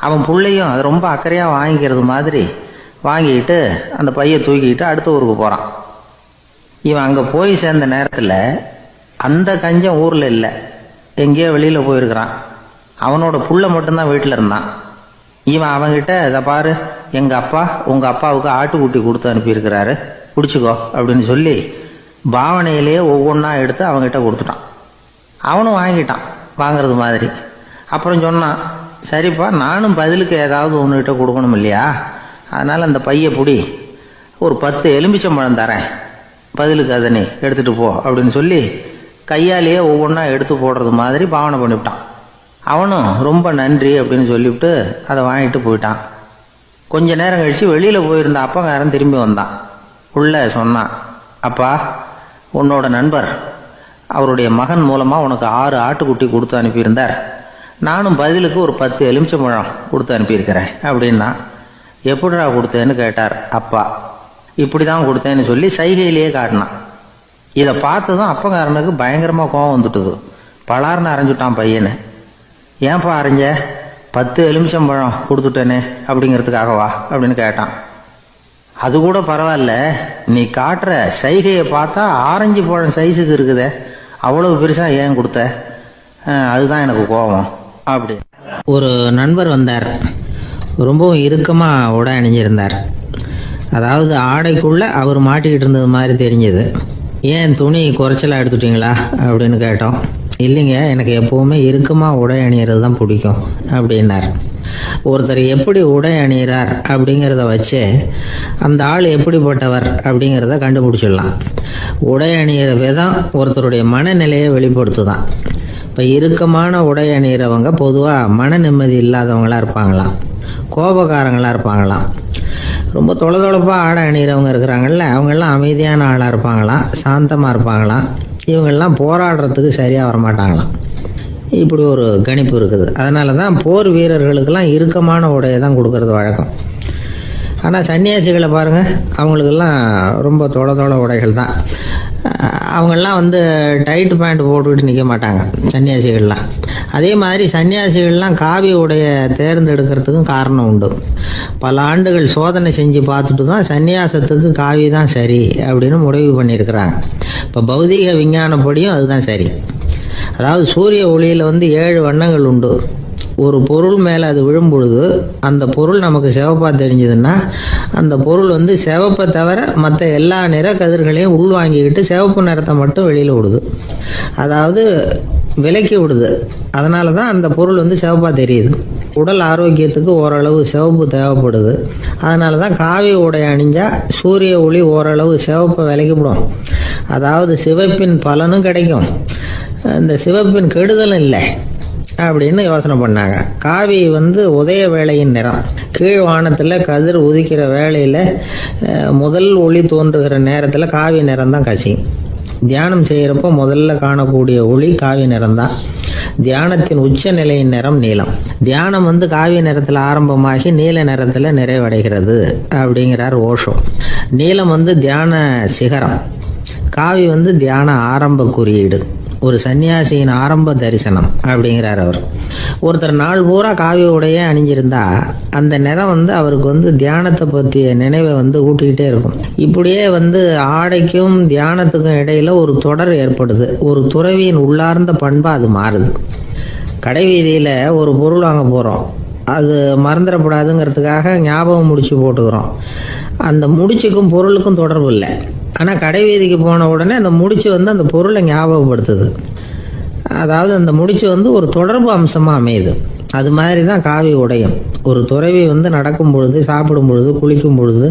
அவன் பிள்ளையும் அதை ரொம்ப அக்கறையாக வாங்கிக்கிறது மாதிரி வாங்கிக்கிட்டு அந்த பையை தூக்கிக்கிட்டு அடுத்த ஊருக்கு போகிறான். இவன் அங்கே போய் சேர்ந்த நேரத்தில் அந்த கஞ்சன் ஊரில் இல்லை, எங்கேயோ வெளியில் போயிருக்கிறான். அவனோட புள்ள மட்டும்தான் வீட்டில் இருந்தான். இவன் அவன்கிட்ட, இதை பாரு, எங்கள் அப்பா உங்கள் அப்பாவுக்கு ஆட்டுக்குட்டி கொடுத்து அனுப்பியிருக்கிறாரு, பிடிச்சிக்கோ அப்படின்னு சொல்லி பாவனையிலேயே ஒவ்வொன்றா எடுத்து அவங்ககிட்ட கொடுத்துட்டான். அவனும் வாங்கிட்டான் வாங்கிறது மாதிரி. அப்புறம் சொன்னான், சரிப்பா, நானும் பதிலுக்கு ஏதாவது ஒன்றுகிட்ட கொடுக்கணும் இல்லையா, அதனால் அந்த பைய பிடி, ஒரு 10 எலுமிச்சம்பழம் தரேன், பதிலுக்கு அதை நீ எடுத்துகிட்டு போ அப்படின்னு சொல்லி கையாலேயே ஒவ்வொன்றா எடுத்து போடுறது மாதிரி பாவனை பண்ணிவிட்டான். அவனும் ரொம்ப நன்றி அப்படின்னு சொல்லிவிட்டு அதை வாங்கிட்டு போயிட்டான். கொஞ்ச நேரம் கழித்து வெளியில் போயிருந்த அப்பங்காரன் திரும்பி வந்தான். உள்ள சொன்னான், அப்பா, உன்னோட நண்பர் அவருடைய மகன் மூலமாக உனக்கு 6 ஆட்டுக்குட்டி கொடுத்து அனுப்பியிருந்தார், நானும் பதிலுக்கு ஒரு 10 எலுமிச்சம்பழம் கொடுத்து அனுப்பியிருக்கிறேன் அப்படின்னா. எப்படிடா கொடுத்தேன்னு கேட்டார் அப்பா. இப்படி தான் கொடுத்தேன்னு சொல்லி சைகையிலேயே காட்டினான். இதை பார்த்ததும் அப்பங்காரனுக்கு பயங்கரமாக கோபம் வந்துட்டுது. பலார்னு அரைஞ்சுட்டான் பையனை. ஏன்பா அரைஞ்ச? 10 எலுமிச்சம்பழம் கொடுத்துட்டேனே அப்படிங்கிறதுக்காகவா அப்படின்னு கேட்டான். அது கூட பரவாயில்ல, நீ காட்டுற சைகையை பார்த்தா ஆரஞ்சு பழம் சைஸுக்கு இருக்குதே, அவ்வளவு பெருசாக ஏன் கொடுத்த? அதுதான் எனக்கு கோபம் அப்படி. ஒரு நண்பர் வந்தார். ரொம்பவும் இறுக்கமாக உடை அணிஞ்சிருந்தார். அதாவது ஆடைக்குள்ளே அவர் மாட்டிக்கிட்டு இருந்தது மாதிரி தெரிஞ்சது. ஏன் துணி குறைச்சலாக எடுத்துட்டீங்களா அப்படின்னு கேட்டோம். இல்லைங்க, எனக்கு எப்போவுமே இறுக்கமாக உடை அணிகிறது தான் பிடிக்கும் அப்படின்னார். ஒருத்தர் எப்படி உடை அணிகிறார் அப்படிங்கிறத வச்சு அந்த ஆள் எப்படிப்பட்டவர் அப்படிங்கிறத கண்டுபிடிச்சிடலாம். உடை அணிகிற விதம் ஒருத்தருடைய மனநிலையை வெளிப்படுத்துதான். இப்போ இறுக்கமான உடை அணிகிறவங்க பொதுவாக மன நிம்மதி இல்லாதவங்களாக இருப்பாங்களாம், கோபக்காரங்களாக இருப்பாங்களாம். ரொம்ப தொலைதொலைப்பாக ஆடை அணிகிறவங்க இருக்கிறாங்கல்ல, அவங்கெல்லாம் அமைதியான ஆளாக இருப்பாங்களாம், சாந்தமாக இருப்பாங்களாம். இவங்கெல்லாம் போராடுறதுக்கு சரியாக வரமாட்டாங்களாம். இப்படி ஒரு கணிப்பு இருக்குது. அதனால தான் போர் வீரர்களுக்கெல்லாம் இறுக்கமான உடையை தான் கொடுக்கறது வழக்கம். ஆனால் சன்னியாசிகளை பாருங்கள், அவங்களுக்கெல்லாம் ரொம்ப தொலை உடைகள் தான். அவங்கெல்லாம் டைட் பேண்ட் போட்டுக்கிட்டு நிற்க மாட்டாங்க சன்னியாசிகள்லாம். அதே மாதிரி சன்னியாசிகள்லாம் காவி உடையை தேர்ந்தெடுக்கிறதுக்கும் காரணம் உண்டு. பல ஆண்டுகள் சோதனை செஞ்சு பார்த்துட்டு தான் சன்னியாசத்துக்கு காவி தான் சரி அப்படின்னு முடிவு பண்ணியிருக்கிறாங்க. இப்போ பௌதிக விஞ்ஞானப்படியும் அதுதான் சரி. அதாவது சூரிய ஒளியில் 7 வண்ணங்கள் உண்டு. ஒரு பொருள் மேலே அது விழும்பொழுது அந்த பொருள் நமக்கு சிவப்பாக தெரிஞ்சதுன்னா அந்த பொருள் சிவப்பை தவிர மற்ற எல்லா நிற கதிர்களையும் உள்வாங்கிக்கிட்டு சிவப்பு நிறத்தை மட்டும் வெளியில் விடுது. அதாவது விலக்கி விடுது. அதனால தான் அந்த பொருள் சிவப்பாக தெரியுது. உடல் ஆரோக்கியத்துக்கு ஓரளவு சிவப்பு தேவைப்படுது. அதனால தான் காவி உடை அணிஞ்சால் சூரிய ஒளி ஓரளவு சிவப்பை விலக்கிவிடும். அதாவது சிவப்பின் பலனும் கிடைக்கும், இந்த சிவப்பின் கெடுதலும் இல்லை அப்படின்னு யோசனை பண்ணாங்க. காவி உதய வேளையின் நிறம். கீழ் வானத்தில் கதிர் உதிக்கிற வேளையில் முதல் ஒளி தோன்றுகிற நேரத்தில் காவி நிறம் தான் கசியும். தியானம் செய்கிறப்போ முதல்ல காணக்கூடிய ஒளி காவி நிறம் தான். தியானத்தின் உச்ச நிலையின் நிறம் நீலம். தியானம் காவி நிறத்தில் ஆரம்பமாகி நீல நிறத்தில் நிறைவடைகிறது அப்படிங்கிறார் ஓஷோ. நீலம் தியான சிகரம், காவி தியான ஆரம்ப குறியீடு, ஒரு சன்னியாசியின் ஆரம்ப தரிசனம் அப்படிங்கிறார் அவர். ஒருத்தர் நாள் பூரா காவி உடையே அணிஞ்சிருந்தா அந்த நிறம் அவருக்கு தியானத்தை பற்றிய நினைவை ஊட்டிக்கிட்டே இருக்கும். இப்படியே ஆடைக்கும் தியானத்துக்கும் இடையில ஒரு தொடர் ஏற்படுது. ஒரு துறவியின் உள்ளார்ந்த பண்பாக அது மாறுது. கடை வீதியில் ஒரு பொருள் வாங்க போகிறோம், அது மறந்துடக்கூடாதுங்கிறதுக்காக ஞாபகம் முடிச்சு போட்டுக்கிறோம். அந்த முடிச்சுக்கும் பொருளுக்கும் தொடர்பு இல்லை. ஆனால் கடை வீதிக்கு போன உடனே அந்த முடிச்சு அந்த பொருளை ஞாபகப்படுத்துது. அதாவது அந்த முடிச்சு வந்து ஒரு தொடர்பு அம்சமாக அமையுது. அது மாதிரி தான் காவி உடையும். ஒரு துறவி வந்து நடக்கும் பொழுது, சாப்பிடும் பொழுது, குளிக்கும் பொழுது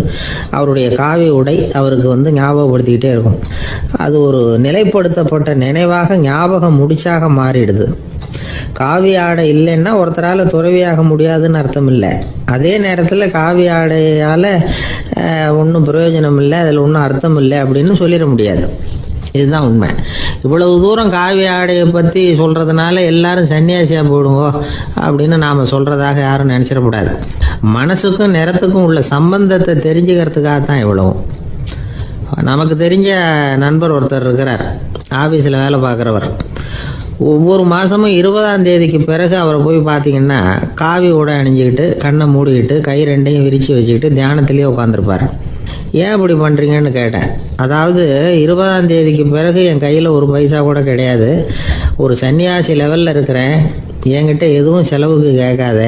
அவருடைய காவி உடை அவருக்கு வந்து ஞாபகப்படுத்திக்கிட்டே இருக்கும். அது ஒரு நிலைப்படுத்தப்பட்ட நினைவாக ஞாபக முடிச்சாக மாறிடுது. காவி ஆடை இல்லைன்னா ஒருத்தரால் துறவியாக முடியாதுன்னு அர்த்தம் இல்லை. அதே நேரத்தில் காவி ஆடையால் ஒன்றும் பிரயோஜனம் இல்லை, அதில் ஒன்றும் அர்த்தம் இல்லை அப்படின்னு சொல்லிட முடியாது. இதுதான் உண்மை. இவ்வளவு தூரம் காவி ஆடையை பற்றி சொல்கிறதுனால எல்லாரும் சன்னியாசியாக போயிடுங்கோ அப்படின்னு நாம் சொல்கிறதாக யாரும் நினச்சிடக்கூடாது. மனசுக்கும் நிறத்துக்கும் உள்ள சம்பந்தத்தை தெரிஞ்சுக்கிறதுக்காக தான் இவ்வளவும். நமக்கு தெரிஞ்ச நண்பர் ஒருத்தர் இருக்கிறார், ஆஃபீஸில் வேலை பார்க்குறவர். ஒவ்வொரு மாதமும் 20ஆம் தேதிக்கு பிறகு அவரை போய் பார்த்தீங்கன்னா காவி உடை அணிஞ்சிக்கிட்டு, கண்ணை மூடிக்கிட்டு, கை ரெண்டையும் விரித்து வச்சுக்கிட்டு தியானத்திலேயே உட்காந்துருப்பார். ஏன் இப்படி பண்ணுறீங்கன்னு கேட்டேன். அதாவது 20ஆம் தேதிக்கு பிறகு என் கையில் ஒரு பைசா கூட கிடையாது, ஒரு சன்னியாசி லெவலில் இருக்கிறேன், என்கிட்ட எதுவும் செலவுக்கு கேட்காத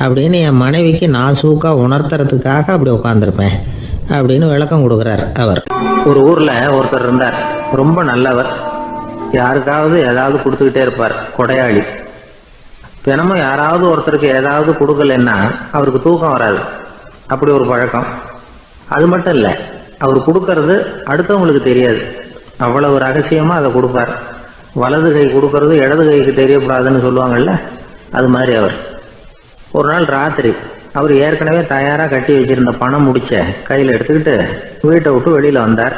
அப்படின்னு என் மனைவிக்கு நான் சூக்காக உணர்த்துறதுக்காக அப்படி உட்காந்துருப்பேன் அப்படின்னு விளக்கம் கொடுக்குறார் அவர். ஒரு ஊரில் ஒருத்தர் இருந்தார், ரொம்ப நல்லவர். யாருக்காவது ஏதாவது கொடுத்துக்கிட்டே இருப்பார், கொடையாளி. தினமும் யாராவது ஒருத்தருக்கு ஏதாவது கொடுக்கலன்னா அவருக்கு தூக்கம் வராது, அப்படி ஒரு பழக்கம். அது மட்டும் இல்லை, அவர் கொடுக்கறது அடுத்தவங்களுக்கு தெரியாது, அவ்வளவு ரகசியமாக அதை கொடுப்பார். வலது கை கொடுக்கறது இடது கைக்கு தெரியக்கூடாதுன்னு சொல்லுவாங்கள்ல, அது மாதிரி அவர். ஒரு நாள் ராத்திரி அவர் ஏற்கனவே தயாராக கட்டி வச்சிருந்த பணம் முடிச்ச கையில் எடுத்துக்கிட்டு வீட்டை விட்டு வெளியில் வந்தார்.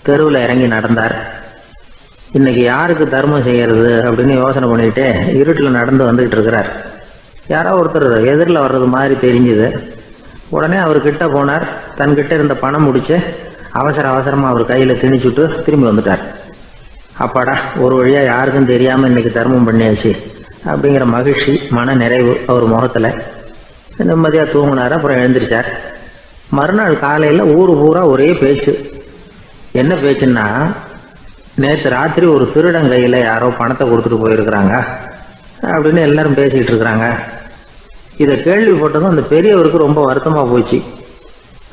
தெருவில் இறங்கி நடந்தார். இன்னைக்கு யாருக்கு தர்மம் செய்யறது அப்படின்னு யோசனை பண்ணிட்டு இருட்டில் நடந்து வந்துகிட்டு இருக்கிறார். யாரோ ஒருத்தர் எதிரில் வர்றது மாதிரி தெரிஞ்சுது. உடனே அவர் கிட்ட போனார். தன்கிட்ட இருந்த பணம் முடிச்சு அவசரமாக அவர் கையில் திணிச்சுட்டு திரும்பி வந்துட்டார். அப்பாடா, ஒரு வழியாக யாருக்கும் தெரியாமல் இன்னைக்கு தர்மம் பண்ணியாச்சு அப்படிங்கிற மகிழ்ச்சி, மன நிறைவு அவர் முகத்தில். நிம்மதியாக தூங்கினார். அப்புறம் எழுந்திரிச்சார். மறுநாள் காலையில் ஊர் பூரா ஒரே பேச்சு. என்ன பேச்சுன்னா, நேற்று ராத்திரி ஒரு திருடன் கையில் யாரோ பணத்தை கொடுத்துட்டு போயிருக்கிறாங்க அப்படின்னு எல்லாரும் பேசிக்கிட்டு இருக்கிறாங்க. இதை கேள்விப்பட்டதும் அந்த பெரியவருக்கு ரொம்ப வருத்தமாக போச்சு.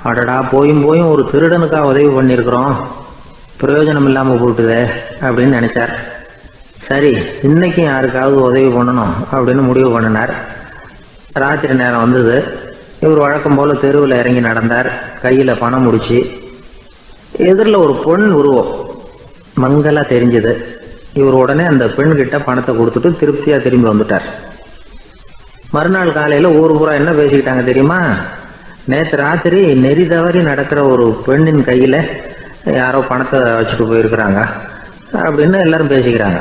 அடடா, போயும் ஒரு திருடனுக்காக உதவி பண்ணியிருக்கிறோம், பிரயோஜனம் இல்லாமல் போட்டுதே அப்படின்னு நினச்சார். சரி, இன்னைக்கும் யாருக்காவது உதவி பண்ணணும் அப்படின்னு முடிவு பண்ணினார். ராத்திரி நேரம் வந்தது. இவர் வழக்கம் போல் தெருவில் இறங்கி நடந்தார். கையில் பணம் முடிச்சு. எதிரில் ஒரு பொன் உருவம் மங்களா தெரிஞ்சது. இவர் உடனே அந்த பெண்கிட்ட பணத்தை கொடுத்துட்டு திருப்தியாக திரும்பி வந்துட்டார். மறுநாள் காலையில் ஊர் பூரா என்ன பேசிக்கிட்டாங்க தெரியுமா? நேற்று ராத்திரி நெறி தவறி நடக்கிற ஒரு பெண்ணின் கையில் யாரோ பணத்தை வச்சுட்டு போயிருக்கிறாங்க அப்படின்னு எல்லாரும் பேசிக்கிறாங்க.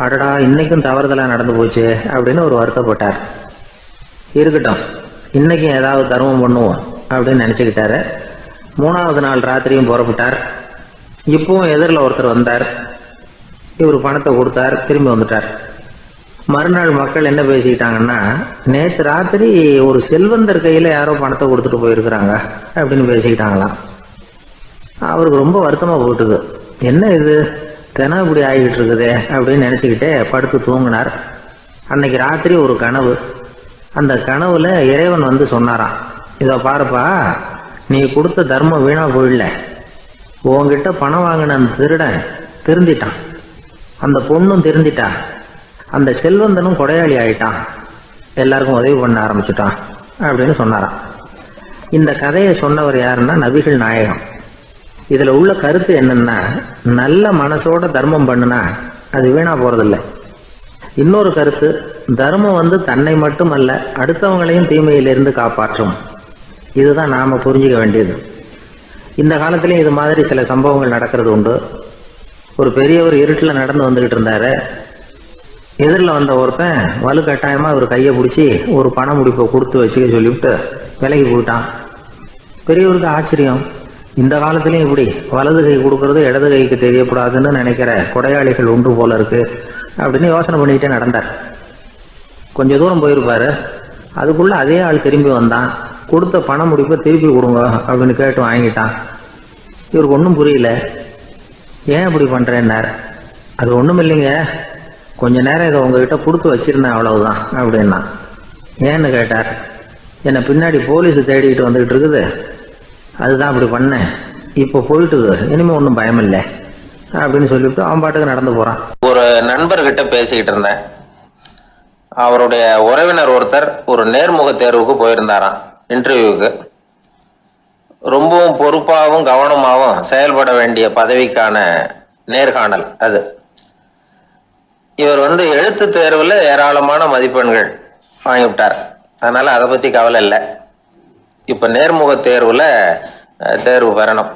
அடடா, இன்னைக்கும் தவறுதலாக நடந்து போச்சு அப்படின்னு ஒரு வருத்தப்பட்டார். இருக்கட்டும், இன்னைக்கும் ஏதாவது தர்மம் பண்ணுவோம் அப்படின்னு நினச்சிக்கிட்டாரு. 3ஆவது நாள் ராத்திரியும் புறப்பட்டார். இப்பவும் எதிரில் ஒருத்தர் வந்தார். இவர் பணத்தை கொடுத்தார், திரும்பி வந்துட்டார். மறுநாள் மக்கள் என்ன பேசிக்கிட்டாங்கன்னா, நேற்று ராத்திரி ஒரு செல்வந்தர் கையில் யாரோ பணத்தை கொடுத்துட்டு போயிருக்கிறாங்க அப்படின்னு பேசிக்கிட்டாங்களாம். அவருக்கு ரொம்ப வருத்தமாக போட்டுது. என்ன இது, தினம் இப்படி ஆகிக்கிட்டு இருக்குதே அப்படின்னு நினச்சிக்கிட்டே படுத்து தூங்கினார். அன்னைக்கு ராத்திரி ஒரு கனவு. அந்த கனவுல இறைவன் வந்து சொன்னாராம், இதை பாருப்பா, நீ கொடுத்த தர்மம் வீணா போயிடல, உங்ககிட்ட பணம் வாங்கின அந்த திருடன் திருந்திட்டான், அந்த பொண்ணும் திருந்திட்டா, அந்த செல்வந்தனும் கொடையாளி ஆயிட்டான், எல்லாருக்கும் உதவி பண்ண ஆரம்பிச்சுட்டான் அப்படின்னு சொன்னாராம். இந்த கதையை சொன்னவர் யாருன்னா நபிகள் நாயகம். இதில் உள்ள கருத்து என்னன்னா, நல்ல மனசோட தர்மம் பண்ணுனா அது வீணா போறதில்லை. இன்னொரு கருத்து, தர்மம் வந்து தன்னை மட்டுமல்ல அடுத்தவங்களையும் தீமையிலிருந்து காப்பாற்றும். இதுதான் நாம புரிஞ்சுக்க வேண்டியது. இந்த காலத்திலையும் இது மாதிரி சில சம்பவங்கள் நடக்கிறது உண்டு. ஒரு பெரியவர் இருட்டில் நடந்து வந்துகிட்டு இருந்தாரு. எதிரில் வந்த ஒருத்தன் வலுக்கட்டாயமாக ஒரு கையை பிடிச்சி ஒரு பண முடிப்பை கொடுத்து வச்சுக்க சொல்லிவிட்டு விலகி போயிட்டான். பெரியவருக்கு ஆச்சரியம், இந்த காலத்திலையும் இப்படி வலது கை கொடுக்கறது இடது கைக்கு தெரியக்கூடாதுன்னு நினைக்கிற கொடையாளிகள் உண்டு போல இருக்கு அப்படின்னு யோசனை பண்ணிக்கிட்டே நடந்தார். கொஞ்சம் தூரம் போயிருப்பாரு. அதுக்குள்ள அதே ஆள் திரும்பி வந்தான். கொடுத்த பண முடிப்பை திருப்பி கொடுங்க அப்படின்னு கேட்டு வாங்கிட்டான். இவருக்கு ஒன்றும் புரியல. ஏன் இப்படி பண்ணுறேன்னார். அது ஒன்றும் இல்லைங்க, கொஞ்ச நேரம் இதை உங்ககிட்ட கொடுத்து வச்சிருந்தேன், அவ்வளவுதான் அப்படின்னா. ஏன்னு கேட்டார். என்னை பின்னாடி போலீஸ் தேடிக்கிட்டு வந்துகிட்டு இருக்குது, அதுதான் அப்படி பண்ணேன், இப்போ போயிட்டுது, இனிமேல் ஒன்றும் பயமில்லை அப்படின்னு சொல்லிவிட்டு அவன் பாட்டுக்கு நடந்து போகிறான். ஒரு நண்பர்கிட்ட பேசிக்கிட்டு இருந்தேன். அவருடைய உறவினர் ஒருத்தர் ஒரு நேர்முக தேர்வுக்கு போயிருந்தாராம், இன்டர்வியூக்கு. ரொம்பவும் பொறுப்பாகவும் கவனமாகவும் செயல்பட வேண்டிய பதவிக்கான நேர்காணல் அது. இவர் எழுத்து தேர்வுல ஏராளமான மதிப்பெண்கள் வாங்கிவிட்டார். அதனால அதை பத்தி கவலை இல்லை. இப்ப நேர்முக தேர்வுல தேர்வு பெறணும்.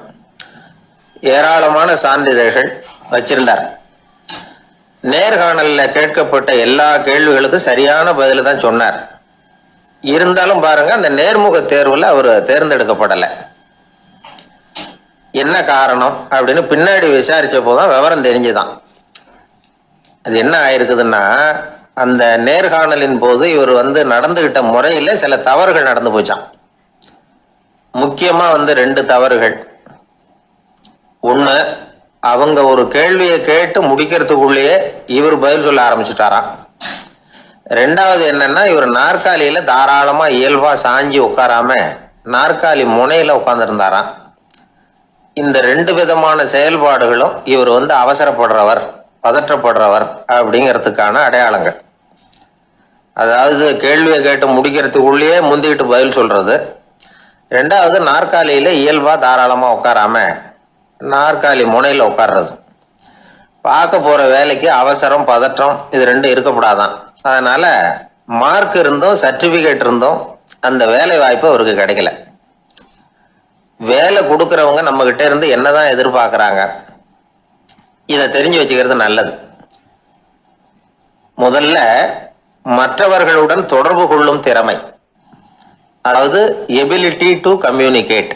ஏராளமான சான்றிதழ்கள் வச்சிருந்தார். நேர்காணல்ல கேட்கப்பட்ட எல்லா கேள்விகளுக்கும் சரியான பதில தான் சொன்னார். இருந்தாலும் பாருங்க, அந்த நேர்முக தேர்வுல அவர் தேர்ந்தெடுக்கப்படலை. என்ன காரணம் அப்படின்னு பின்னாடி விசாரிச்ச போதுதான் விவரம் தெரிஞ்சுதான். அது என்ன ஆயிருக்குதுன்னா, அந்த நேர்காணலின் போது இவர் நடந்துகிட்ட முறையில சில தவறுகள் நடந்து போச்சான். முக்கியமா 2 தவறுகள். ஒண்ணு, அவங்க ஒரு கேள்வியை கேட்டு முடிக்கிறதுக்குள்ளேயே இவர் பதில் சொல்ல ஆரம்பிச்சுட்டாராம். 2வது என்னன்னா, இவர் நாற்காலியில தாராளமா இயல்பா சாஞ்சி உட்காராம நாற்காலி முனையில உட்கார்ந்துருந்தாராம். இந்த 2 விதமான செயல்பாடுகளும் இவர் அவசரப்படுறவர், பதற்றப்படுறவர் அப்படிங்கிறதுக்கான அடையாளங்கள். அதாவது கேள்வியை கேட்டு முடிக்கிறதுக்குள்ளேயே முந்திக்கிட்டு பதில் சொல்றது. 2வது, நாற்காலியில இயல்பா தாராளமா உட்காராம நாற்காலி முனையில உட்கார்றது. பார்க்க போற வேலைக்கு அவசரம், பதற்றம் இது 2 இருக்கக்கூடாதான். அதனால மார்க் இருந்தும் சர்டிபிகேட் இருந்தும் அந்த வேலை வாய்ப்பு அவருக்கு கிடைக்கல. வேலை கொடுக்கறவங்க நம்ம கிட்ட இருந்து என்னதான் எதிர்பார்க்கறாங்க, இதை தெரிஞ்சு வச்சுக்கிறது நல்லது. முதல்ல மற்றவர்களுடன் தொடர்பு கொள்ளும் திறமை, அதாவது எபிலிட்டி டு கம்யூனிகேட்.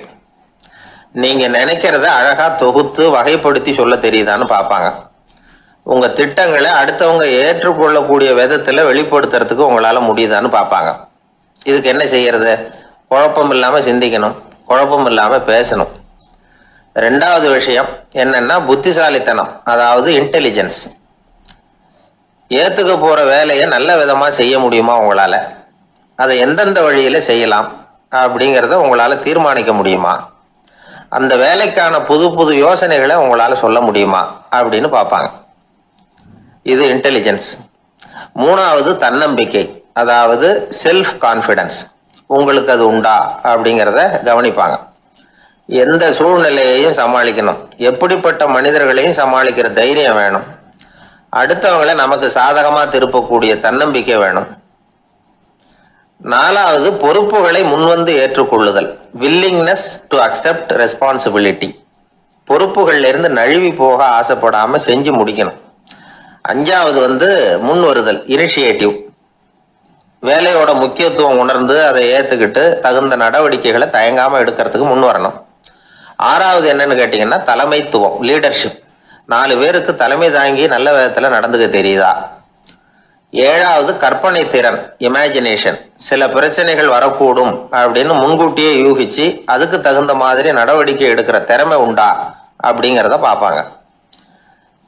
நீங்க நினைக்கிறத அழகா தொகுத்து வகைப்படுத்தி சொல்ல தெரியுதான்னு பார்ப்பாங்க. உங்க திட்டங்களை அடுத்தவங்க ஏற்றுக்கொள்ளக்கூடிய விதத்துல வெளிப்படுத்துறதுக்கு உங்களால முடியுதான்னு பார்ப்பாங்க. இதுக்கு என்ன செய்யறது? குழப்பம் இல்லாம சிந்திக்கணும், குழப்பம் இல்லாம பேசணும். 2வது விஷயம் என்னன்னா புத்திசாலித்தனம், அதாவது இன்டெலிஜென்ஸ். ஏத்துக்க போற வேலையை நல்ல விதமா செய்ய முடியுமா உங்களால, அதை எந்தெந்த வழியில செய்யலாம் அப்படிங்கிறத உங்களால தீர்மானிக்க முடியுமா, அந்த வேலைக்கான புது புது யோசனைகளை உங்களால சொல்ல முடியுமா அப்படின்னு பார்ப்பாங்க. இது இன்டெலிஜென்ஸ். 3வது தன்னம்பிக்கை, அதாவது செல்ஃப் கான்பிடன்ஸ். உங்களுக்கு அது உண்டா அப்படிங்கிறத கவனிப்பாங்க. எந்த சூழ்நிலையையும் சமாளிக்கணும், எப்படிப்பட்ட மனிதர்களையும் சமாளிக்கிற தைரியம் வேணும், அடுத்தவங்களை நமக்கு சாதகமா திருப்பக்கூடிய தன்னம்பிக்கை வேணும். 4வது பொறுப்புகளை முன்வந்து ஏற்றுக்கொள்ளுதல், வில்லிங்னஸ் டு அக்செப்ட் ரெஸ்பான்சிபிலிட்டி. பொறுப்புகள்ல இருந்து நழுவி போக ஆசைப்படாம செஞ்சு முடிக்கணும். 5வது முன் வருதல், இனிஷியேட்டிவ். வேலையோட முக்கியத்துவம் உணர்ந்து அதை ஏத்துக்கிட்டு தகுந்த நடவடிக்கைகளை தயங்காம எடுக்கிறதுக்கு முன் வரணும். 6வது என்னன்னு கேட்டீங்கன்னா தலைமைத்துவம், லீடர்ஷிப். 4 பேருக்கு தலைமை தாங்கி நல்ல விதத்துல நடந்துக்க தெரியுதா. 7வது கற்பனை திறன், இமேஜினேஷன். சில பிரச்சனைகள் வரக்கூடும் அப்படின்னு முன்கூட்டியே யூகிச்சு அதுக்கு தகுந்த மாதிரி நடவடிக்கை எடுக்கிற திறமை உண்டா அப்படிங்கிறத பார்ப்பாங்க.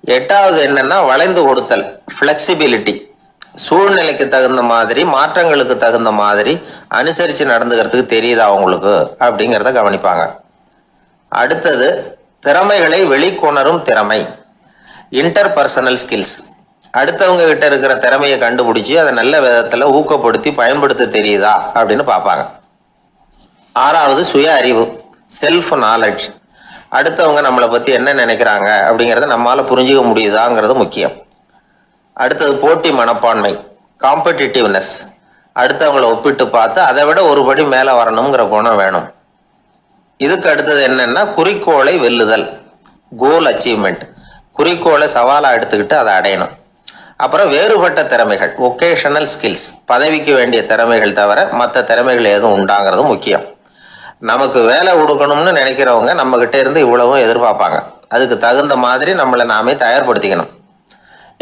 8வது என்னன்னா வளைந்து கொடுத்தல், பிளெக்சிபிலிட்டி. சூழ்நிலைக்கு தகுந்த மாதிரி, மாற்றங்களுக்கு தகுந்த மாதிரி அனுசரிச்சு நடந்துக்கிறதுக்கு தெரியுதா உங்களுக்கு அப்படிங்கிறத கவனிப்பாங்க. அடுத்தது திறமைகளை வெளிக்கொணரும் திறமை, இன்டர்பர்சனல் ஸ்கில்ஸ். அடுத்தவங்க கிட்ட இருக்கிற திறமையை கண்டுபிடிச்சு அதை நல்ல விதத்துல ஊக்கப்படுத்தி பயன்படுத்த தெரியுதா அப்படின்னு பார்ப்பாங்க. 6வது சுய அறிவு, செல்ஃப் நாலேஜ். அடுத்தவங்க நம்மளை பத்தி என்ன நினைக்கிறாங்க அப்படிங்கறத நம்மால புரிஞ்சுக்க முடியுதாங்கிறது முக்கியம். அடுத்தது போட்டி மனப்பான்மை, காம்படிட்டிவ்னஸ். அடுத்தவங்களை ஒப்பிட்டு பார்த்து அதை விட ஒரு படி மேல வரணுங்கிற குணம் வேணும். இதுக்கு அடுத்தது என்னன்னா குறிக்கோளை வெல்லுதல், கோல் அச்சீவ்மெண்ட். குறிக்கோளை சவாலா எடுத்துக்கிட்டு அதை அடையணும். அப்புறம் வேறுபட்ட திறமைகள், ஒகேஷனல் ஸ்கில்ஸ். பதவிக்கு வேண்டிய திறமைகள் தவிர மற்ற திறமைகள் எதுவும் உண்டாங்கிறது முக்கியம். நமக்கு வேலை கொடுக்கணும்னு நினைக்கிறவங்க நம்ம கிட்ட இருந்து இவ்வளவும் எதிர்பார்ப்பாங்க. அதுக்கு தகுந்த மாதிரி நம்மளை நாமே தயார்படுத்திக்கணும்.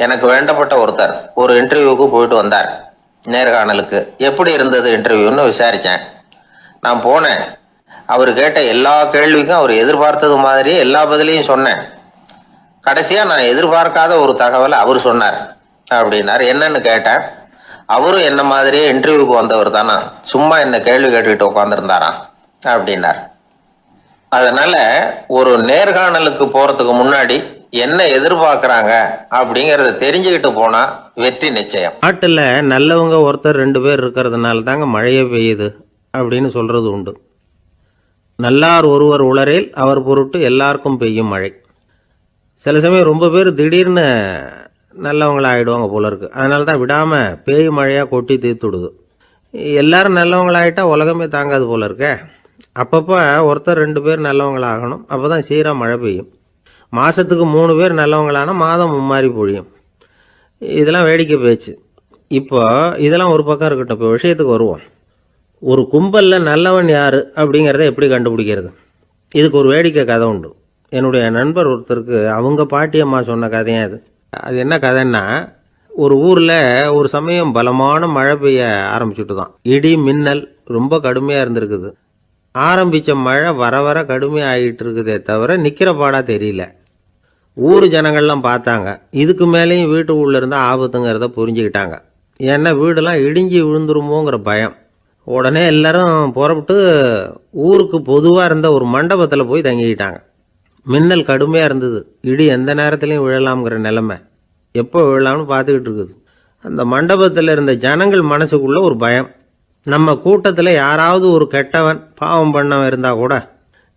எனக்கு வேண்டப்பட்ட ஒருத்தர் ஒரு இன்டர்வியூக்கு போயிட்டு வந்தார், நேர்காணலுக்கு. எப்படி இருந்தது இன்டர்வியூன்னு விசாரிச்சேன். நான் போனேன். அவர் கேட்ட எல்லா கேள்விக்கும் அவர் எதிர்பார்த்தது மாதிரியே எல்லா பதிலையும் சொன்னேன். கடைசியா நான் எதிர்பார்க்காத ஒரு தகவலை அவர் சொன்னார் அப்படின்னார். என்னன்னு கேட்டேன். அவரும் என்ன மாதிரியே இன்டர்வியூக்கு வந்தவர் தானா, சும்மா என்ன கேள்வி கேட்டுக்கிட்டு உட்காந்துருந்தாராம் அப்படின்னார். அதனால ஒரு நேர்காணலுக்கு போறதுக்கு முன்னாடி என்ன எதிர்பார்க்கறாங்க அப்படிங்கறத தெரிஞ்சுக்கிட்டு போனா வெற்றி நிச்சயம். நாட்டில் நல்லவங்க ஒருத்தர் 2 பேர் இருக்கிறதுனால தாங்க மழையே பெய்யுது அப்படின்னு சொல்றது உண்டு. நல்லார் ஒருவர் உளரேல் அவர் பொருட்டு எல்லாருக்கும் பெய்யும் மழை. சில சமயம் ரொம்ப பேர் திடீர்னு நல்லவங்களா ஆகிடுவாங்க போல இருக்கு. அதனால தான் விடாமல் பேய் மழையாக கொட்டி தீர்த்துடுது. எல்லாரும் நல்லவங்களாயிட்டா உலகமே தாங்காது போல இருக்கே. அப்பப்போ ஒருத்தர் 2 பேர் நல்லவங்களாகணும். அப்போ தான் சீராக மழை பெய்யும். மாதத்துக்கு 3 பேர் நல்லவங்களானா மாதம் மும்மாரி பொழியும். இதெல்லாம் வேடிக்கை பேச்சு. இப்போ இதெல்லாம் ஒரு பக்கம் இருக்கட்டும். இப்போ விஷயத்துக்கு வருவோம். ஒரு கும்பலில் நல்லவன் யார் அப்படிங்கிறத எப்படி கண்டுபிடிக்கிறது? இதுக்கு ஒரு வேடிக்கை கதை உண்டு. என்னுடைய நண்பர் ஒருத்தருக்கு அவங்க பாட்டியம்மா சொன்ன கதையும் அது. அது என்ன கதைன்னா, ஒரு ஊரில் ஒரு சமயம் பலமான மழை பெய்ய ஆரம்பிச்சுட்டு தான். இடி மின்னல் ரொம்ப கடுமையாக இருந்திருக்குது. ஆரம்பித்த மழை வர வர கடுமையாக ஆகிட்டு இருக்குதே தவிர நிற்கிற பாடாக தெரியல. ஊர் ஜனங்கள்லாம் பார்த்தாங்க. இதுக்கு மேலேயும் வீட்டு உள்ள இருந்தால் ஆபத்துங்கிறத புரிஞ்சுக்கிட்டாங்க. ஏன்னா வீடெல்லாம் இடிஞ்சி விழுந்துருமோங்கிற பயம். உடனே எல்லாரும் புறப்பட்டு ஊருக்கு பொதுவாக இருந்த ஒரு மண்டபத்தில் போய் தங்கிக்கிட்டாங்க. மின்னல் கடுமையாக இருந்தது. இடி எந்த நேரத்துலையும் விழலாம்ங்கிற நிலைமை. எப்போ விழலாம்னு பார்த்துக்கிட்டு இருக்குது. அந்த மண்டபத்தில் இருந்த ஜனங்கள் மனசுக்குள்ள ஒரு பயம். நம்ம கூட்டத்தில் யாராவது ஒரு கெட்டவன் பாவம் பண்ணவன் இருந்தால் கூட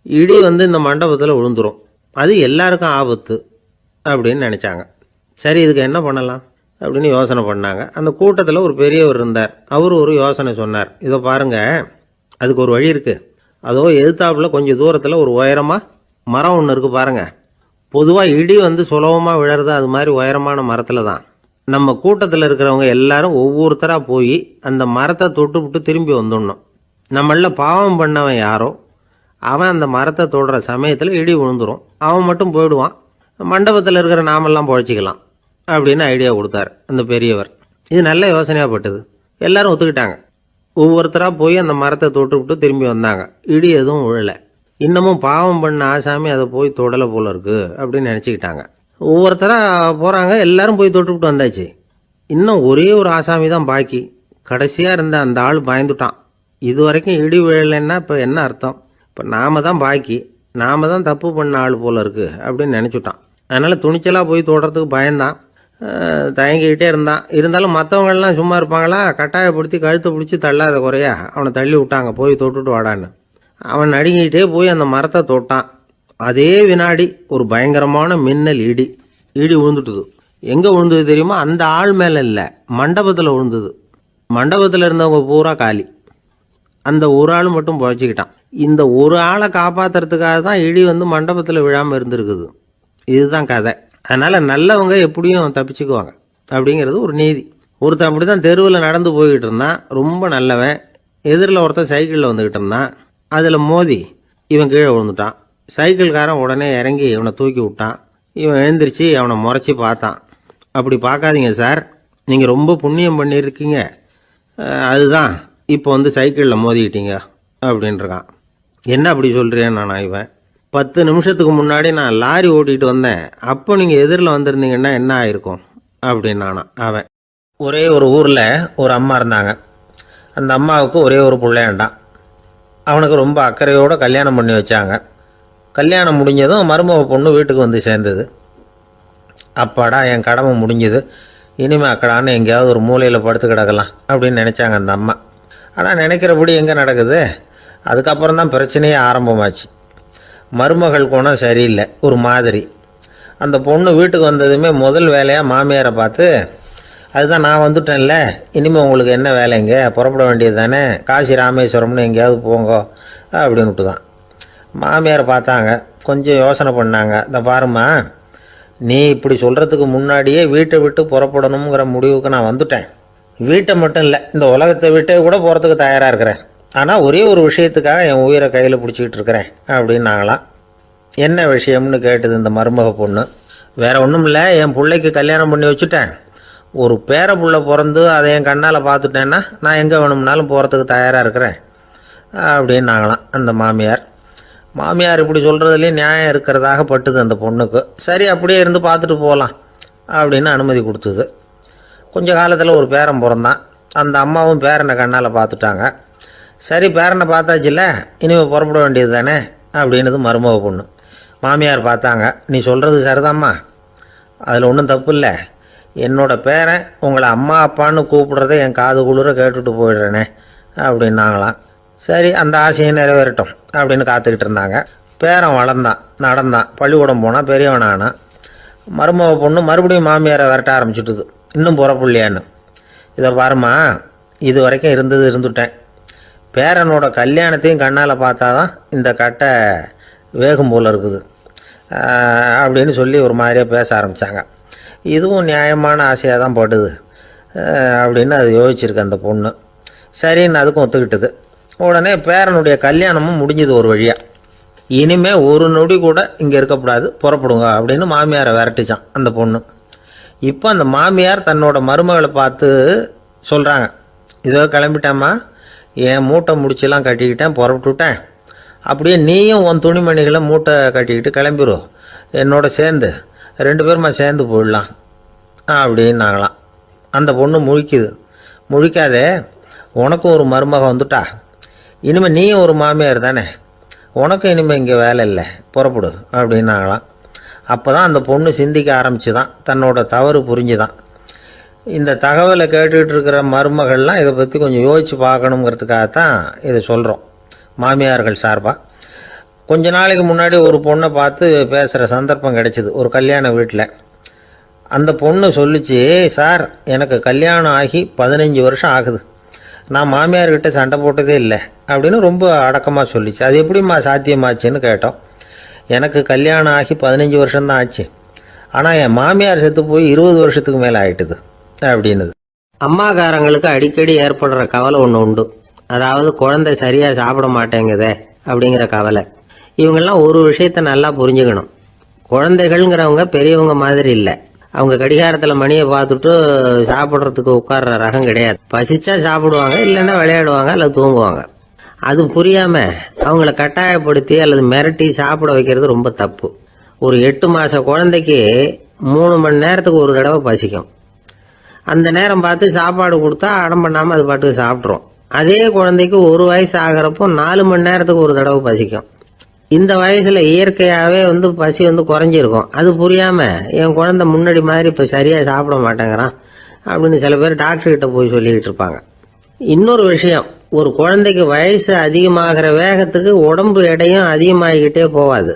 இடி வந்து இந்த மண்டபத்தில் விழுந்துரும். அது எல்லாருக்கும் ஆபத்து அப்படின்னு நினச்சாங்க. சரி, இதுக்கு என்ன பண்ணலாம் அப்படின்னு யோசனை பண்ணாங்க. அந்த கூட்டத்தில் ஒரு பெரியவர் இருந்தார். அவர் ஒரு யோசனை சொன்னார். இதை பாருங்க, அதுக்கு ஒரு வழி இருக்குது. அதோ எதிர்த்தாப்புல கொஞ்சம் தூரத்தில் ஒரு உயரமாக மரம் ஒன்று இருக்குது பாருங்க. பொதுவாக இடி வந்து சுலபமாக விழறது அது மாதிரி உயரமான மரத்தில் தான். நம்ம கூட்டத்தில் இருக்கிறவங்க எல்லாரும் ஒவ்வொருத்தராக போய் அந்த மரத்தை தொட்டு விட்டு திரும்பி வந்துடணும். நம்மள பாவம் பண்ணவன் யாரோ அவன் அந்த மரத்தை தொடுற சமயத்தில் இடி விழுந்துடும். அவன் மட்டும் போயிடுவான். மண்டபத்தில் இருக்கிற நாமெல்லாம் பொழைச்சிக்கலாம் அப்படின்னு ஐடியா கொடுத்தார் அந்த பெரியவர். இது நல்ல யோசனையாக பட்டது. எல்லாரும் ஒத்துக்கிட்டாங்க. ஒவ்வொருத்தராக போய் அந்த மரத்தை தொட்டு விட்டு திரும்பி வந்தாங்க. இடி எதுவும் விழலை. இன்னமும் பாவம் பண்ண ஆசாமி அதை போய் தொடலை போல இருக்கு அப்படின்னு நினச்சிக்கிட்டாங்க. ஒவ்வொருத்தராக போகிறாங்க. எல்லாரும் போய் தொட்டுவிட்டு வந்தாச்சு. இன்னும் ஒரே ஒரு ஆசாமி தான் பாக்கி. கடைசியாக இருந்த அந்த ஆள் பயந்துட்டான். இது வரைக்கும் இடி விழலைன்னா இப்போ என்ன அர்த்தம்? இப்போ நாம தான் பாக்கி, நாம தான் தப்பு பண்ண ஆள் போல இருக்கு அப்படின்னு நினச்சிட்டான். அதனால் துணிச்சலாக போய் தொடுறதுக்கு பயந்தான். தயங்கிக்கிட்டே இருந்தான். இருந்தாலும் மற்றவங்கள்லாம் சும்மா இருப்பாங்களா? கட்டாயப்படுத்தி கழுத்தை பிடிச்சி தள்ளாத குறையா அவனை தள்ளி விட்டாங்க. போய் தொட்டுட்டு வாடான்னு. அவன் நடுங்கிக்கிட்டே போய் அந்த மரத்தை தொட்டான். அதே வினாடி ஒரு பயங்கரமான மின்னல் இடி விழுந்துட்டுது. எங்கே விழுந்தது தெரியுமா? அந்த ஆள் மேலே இல்லை, மண்டபத்தில் விழுந்தது. மண்டபத்தில் இருந்தவங்க பூரா காலி. அந்த ஒரு ஆள் மட்டும் பொழைச்சிக்கிட்டான். இந்த ஒரு ஆளை காப்பாற்றுறதுக்காக தான் இடி வந்து மண்டபத்தில் விழாமல் இருந்திருக்குது. இதுதான் கதை. அதனால் நல்லவங்க எப்படியும் தப்பிச்சுக்குவாங்க அப்படிங்கிறது ஒரு நீதி. ஒருத்தன் அப்படி தான் தெருவில் நடந்து போய்கிட்டு இருந்தான். ரொம்ப நல்லவன். எதிரில் ஒருத்தன் சைக்கிளில் வந்துக்கிட்டு இருந்தான். அதில் மோதி இவன் கீழே விழுந்துட்டான். சைக்கிள்காரன் உடனே இறங்கி இவனை தூக்கி விட்டான். இவன் எழுந்திரிச்சு அவனை முறைச்சி பார்த்தான். அப்படி பார்க்காதீங்க சார், நீங்கள் ரொம்ப புண்ணியம் பண்ணியிருக்கீங்க, அதுதான் இப்போ வந்து சைக்கிளில் மோதிக்கிட்டீங்க அப்படின்றான். என்ன அப்படி சொல்கிறேன் நான்? இவன் 10 நிமிஷத்துக்கு முன்னாடி நான் லாரி ஓட்டிகிட்டு வந்தேன், அப்போ நீங்கள் எதிரில் வந்திருந்தீங்கன்னா என்ன ஆயிருக்கும் அப்படின்னானா அவன். ஒரே ஒரு ஊரில் ஒரு அம்மா இருந்தாங்க. அந்த அம்மாவுக்கு ஒரே ஒரு பிள்ளையாண்டான். அவனுக்கு ரொம்ப அக்கறையோடு கல்யாணம் பண்ணி வச்சாங்க. கல்யாணம் முடிஞ்சதும் மருமக பொண்ணு வீட்டுக்கு வந்து சேர்ந்தது. அப்பாடா, என் கடமை முடிஞ்சது, இனிமேல் அக்கடான்னு எங்கேயாவது ஒரு மூலையில் படுத்து கிடக்கலாம் அப்படின்னு நினச்சாங்க அந்த அம்மா. ஆனால் நினைக்கிறபடி எங்கே நடக்குது? அதுக்கப்புறம் தான் பிரச்சனையே ஆரம்பமாச்சு. மருமகள் குணம் சரியில்லை, ஒரு மாதிரி. அந்த பொண்ணு வீட்டுக்கு வந்ததுமே முதல் வேலையாக மாமியாரை பார்த்து, அதுதான் நான் வந்துட்டேன்ல, இனிமேல் உங்களுக்கு என்ன வேலைங்க, புறப்பட வேண்டியது தானே, காசி ராமேஸ்வரம்னு எங்கேயாவது போங்கோ அப்படின்னுட்டு தான். மாமியார் பார்த்தாங்க, கொஞ்சம் யோசனை பண்ணாங்க. இந்த பாருமா, நீ இப்படி சொல்கிறதுக்கு முன்னாடியே வீட்டை விட்டு புறப்படணுங்கிற முடிவுக்கு நான் வந்துட்டேன். வீட்டை மட்டும் இல்லை, இந்த உலகத்தை விட்டே கூட போகிறதுக்கு தயாராக இருக்கிறேன். ஆனால் ஒரே ஒரு விஷயத்துக்காக என் உயிரை கையில் பிடிச்சிக்கிட்டு இருக்கிறேன் அப்படின்னாங்களாம். என்ன விஷயம்னு கேட்டது இந்த மருமக பொண்ணு. வேற ஒன்றும் இல்லை, என் பிள்ளைக்கு கல்யாணம் பண்ணி வச்சுட்டேன். ஒரு பேர புள்ள பிறந்து அதை என் கண்ணால் பார்த்துட்டேன்னா நான் எங்கே வேணும்னாலும் போகிறதுக்கு தயாராக இருக்கிறேன் அப்படின்னாங்களாம் அந்த மாமியார். மாமியார் இப்படி சொல்கிறதுலேயும் நியாயம் இருக்கிறதாக பட்டுது அந்த பொண்ணுக்கு. சரி, அப்படியே இருந்து பார்த்துட்டு போகலாம் அப்படின்னு அனுமதி கொடுத்தது. கொஞ்ச காலத்தில் ஒரு பேரன் பிறந்தான். அந்த அம்மாவும் பேரனை கண்ணால் பார்த்துட்டாங்க. சரி, பேரனை பார்த்தாச்சுல்ல, இனிமேல் புறப்பட வேண்டியது தானே அப்படின்னது மருமக பொண்ணு. மாமியார் பார்த்தாங்க, நீ சொல்கிறது சரிதாம்மா, அதில் ஒன்றும் தப்பு இல்லை. என்னோட பேரன் உங்களை அம்மா அப்பான்னு கூப்பிடுறதை என் காது குளிர கேட்டுட்டு போயிடுறேனே அப்படின்னாங்களாம். சரி, அந்த ஆசையை நிறைவேறட்டும் அப்படின்னு காத்துக்கிட்டு இருந்தாங்க. பேரன் வளர்ந்தான், நடந்தான், பள்ளிக்கூடம் போனால் பெரியவனானான். மருமக பொண்ணு மறுபடியும் மாமியாரை விரட்ட ஆரம்பிச்சுட்டுது, இன்னும் புறப்புள்ளியான்னு. இதை பாருமா, இது வரைக்கும் இருந்துட்டேன். பேரனோட கல்யாணத்தையும் கண்ணால் பார்த்தா தான் இந்த கட்டை வேகும் போல் இருக்குது அப்படின்னு சொல்லி ஒரு மாதிரியாக பேச ஆரம்பித்தாங்க. இதுவும் நியாயமான ஆசையாக தான் படுது அப்படின்னு அது யோசிச்சிருக்கு அந்த பொண்ணு. சரின்னு அதுக்கும் ஒத்துக்கிட்டது. உடனே பேரனுடைய கல்யாணமும் முடிஞ்சது ஒரு வழியாக. இனிமேல் ஒரு நொடி கூட இங்கே இருக்கக்கூடாது, புறப்படுங்க அப்படின்னு மாமியாரை விரட்டிச்சான் அந்த பொண்ணு. இப்போ அந்த மாமியார் தன்னோட மருமகளை பார்த்து சொல்கிறாங்க, இதோ கிளம்பிட்டேம்மா, என் மூட்டை முடிச்செல்லாம் கட்டிக்கிட்டேன், புறப்பட்டுவிட்டேன். அப்படியே நீயும் உன் துணிமணிகளை மூட்டை கட்டிக்கிட்டு கிளம்பிடும், என்னோட சேர்ந்து 2 பேருமா சேர்ந்து போயிடலாம் அப்படின்னாங்களாம். அந்த பொண்ணு முழிக்குது. முழிக்காதே, உனக்கும் ஒரு மருமக வந்துட்டா, இனிமேல் நீயும் ஒரு மாமியார் தானே, உனக்கும் இனிமேல் இங்கே வேலை இல்லை, புறப்படு அப்படின்னாங்களாம். அப்போ தான் அந்த பொண்ணு சிந்திக்க ஆரம்பிச்சுதான், தன்னோட தவறு புரிஞ்சுதான். இந்த தகவலை கேட்டுக்கிட்டு இருக்கிற மருமகள்லாம் இதை பற்றி கொஞ்சம் யோசித்து பார்க்கணுங்கிறதுக்காகத்தான் இதை சொல்கிறோம் மாமியார்கள் சார்பாக. கொஞ்ச நாளைக்கு முன்னாடி ஒரு பொண்ணை பார்த்து பேசுகிற சந்தர்ப்பம் கிடைச்சிது ஒரு கல்யாண வீட்டில். அந்த பொண்ணு சொல்லிச்சு, சார் எனக்கு கல்யாணம் ஆகி 15 வருஷம் ஆகுது, நான் மாமியார்கிட்ட சண்டை போட்டதே இல்லை அப்படின்னு ரொம்ப அடக்கமாக சொல்லிச்சு. அது எப்படிம்மா சாத்தியமாச்சுன்னு கேட்டோம். எனக்கு கல்யாணம் ஆகி 15 வருஷம்தான் ஆச்சு, ஆனால் என் மாமியார் செத்து போய் 20 வருஷத்துக்கு மேலே ஆயிட்டுது அப்படின்னுது. அம்மாக்காரங்களுக்கு அடிக்கடி ஏற்படுற கவலை ஒன்று உண்டு. அதாவது குழந்தை சரியாக சாப்பிட மாட்டேங்குதே அப்படிங்கிற கவலை. இவங்கெல்லாம் ஒரு விஷயத்த நல்லா புரிஞ்சுக்கணும். குழந்தைகள்ங்கிறவங்க பெரியவங்க மாதிரி இல்லை. அவங்க கடிகாரத்தில் மணியை பார்த்துட்டு சாப்பிட்றதுக்கு உட்கார்ற ரகம் கிடையாது. பசிச்சா சாப்பிடுவாங்க, இல்லைன்னா விளையாடுவாங்க அல்லது தூங்குவாங்க. அது புரியாமல் அவங்கள கட்டாயப்படுத்தி அல்லது மிரட்டி சாப்பிட வைக்கிறது ரொம்ப தப்பு. ஒரு 8 மாத குழந்தைக்கு 3 மணி நேரத்துக்கு ஒரு தடவை பசிக்கும். அந்த நேரம் பார்த்து சாப்பாடு கொடுத்தா அடம் பண்ணாமல் அது பாட்டுக்கு சாப்பிட்றோம். அதே குழந்தைக்கு 1 வயசு ஆகிறப்போ 4 மணி நேரத்துக்கு ஒரு தடவை பசிக்கும். இந்த வயசுல இயற்கையாகவே பசி குறைஞ்சிருக்கும். அது புரியாமல் என் குழந்தை முன்னாடி மாதிரி இப்போ சரியாக சாப்பிட மாட்டேங்கிறான் அப்படின்னு சில பேர் டாக்டர்கிட்ட போய் சொல்லிக்கிட்டு இருப்பாங்க. இன்னொரு விஷயம், ஒரு குழந்தைக்கு வயசு அதிகமாகிற வேகத்துக்கு உடம்பு எடையும் அதிகமாகிக்கிட்டே போகாது.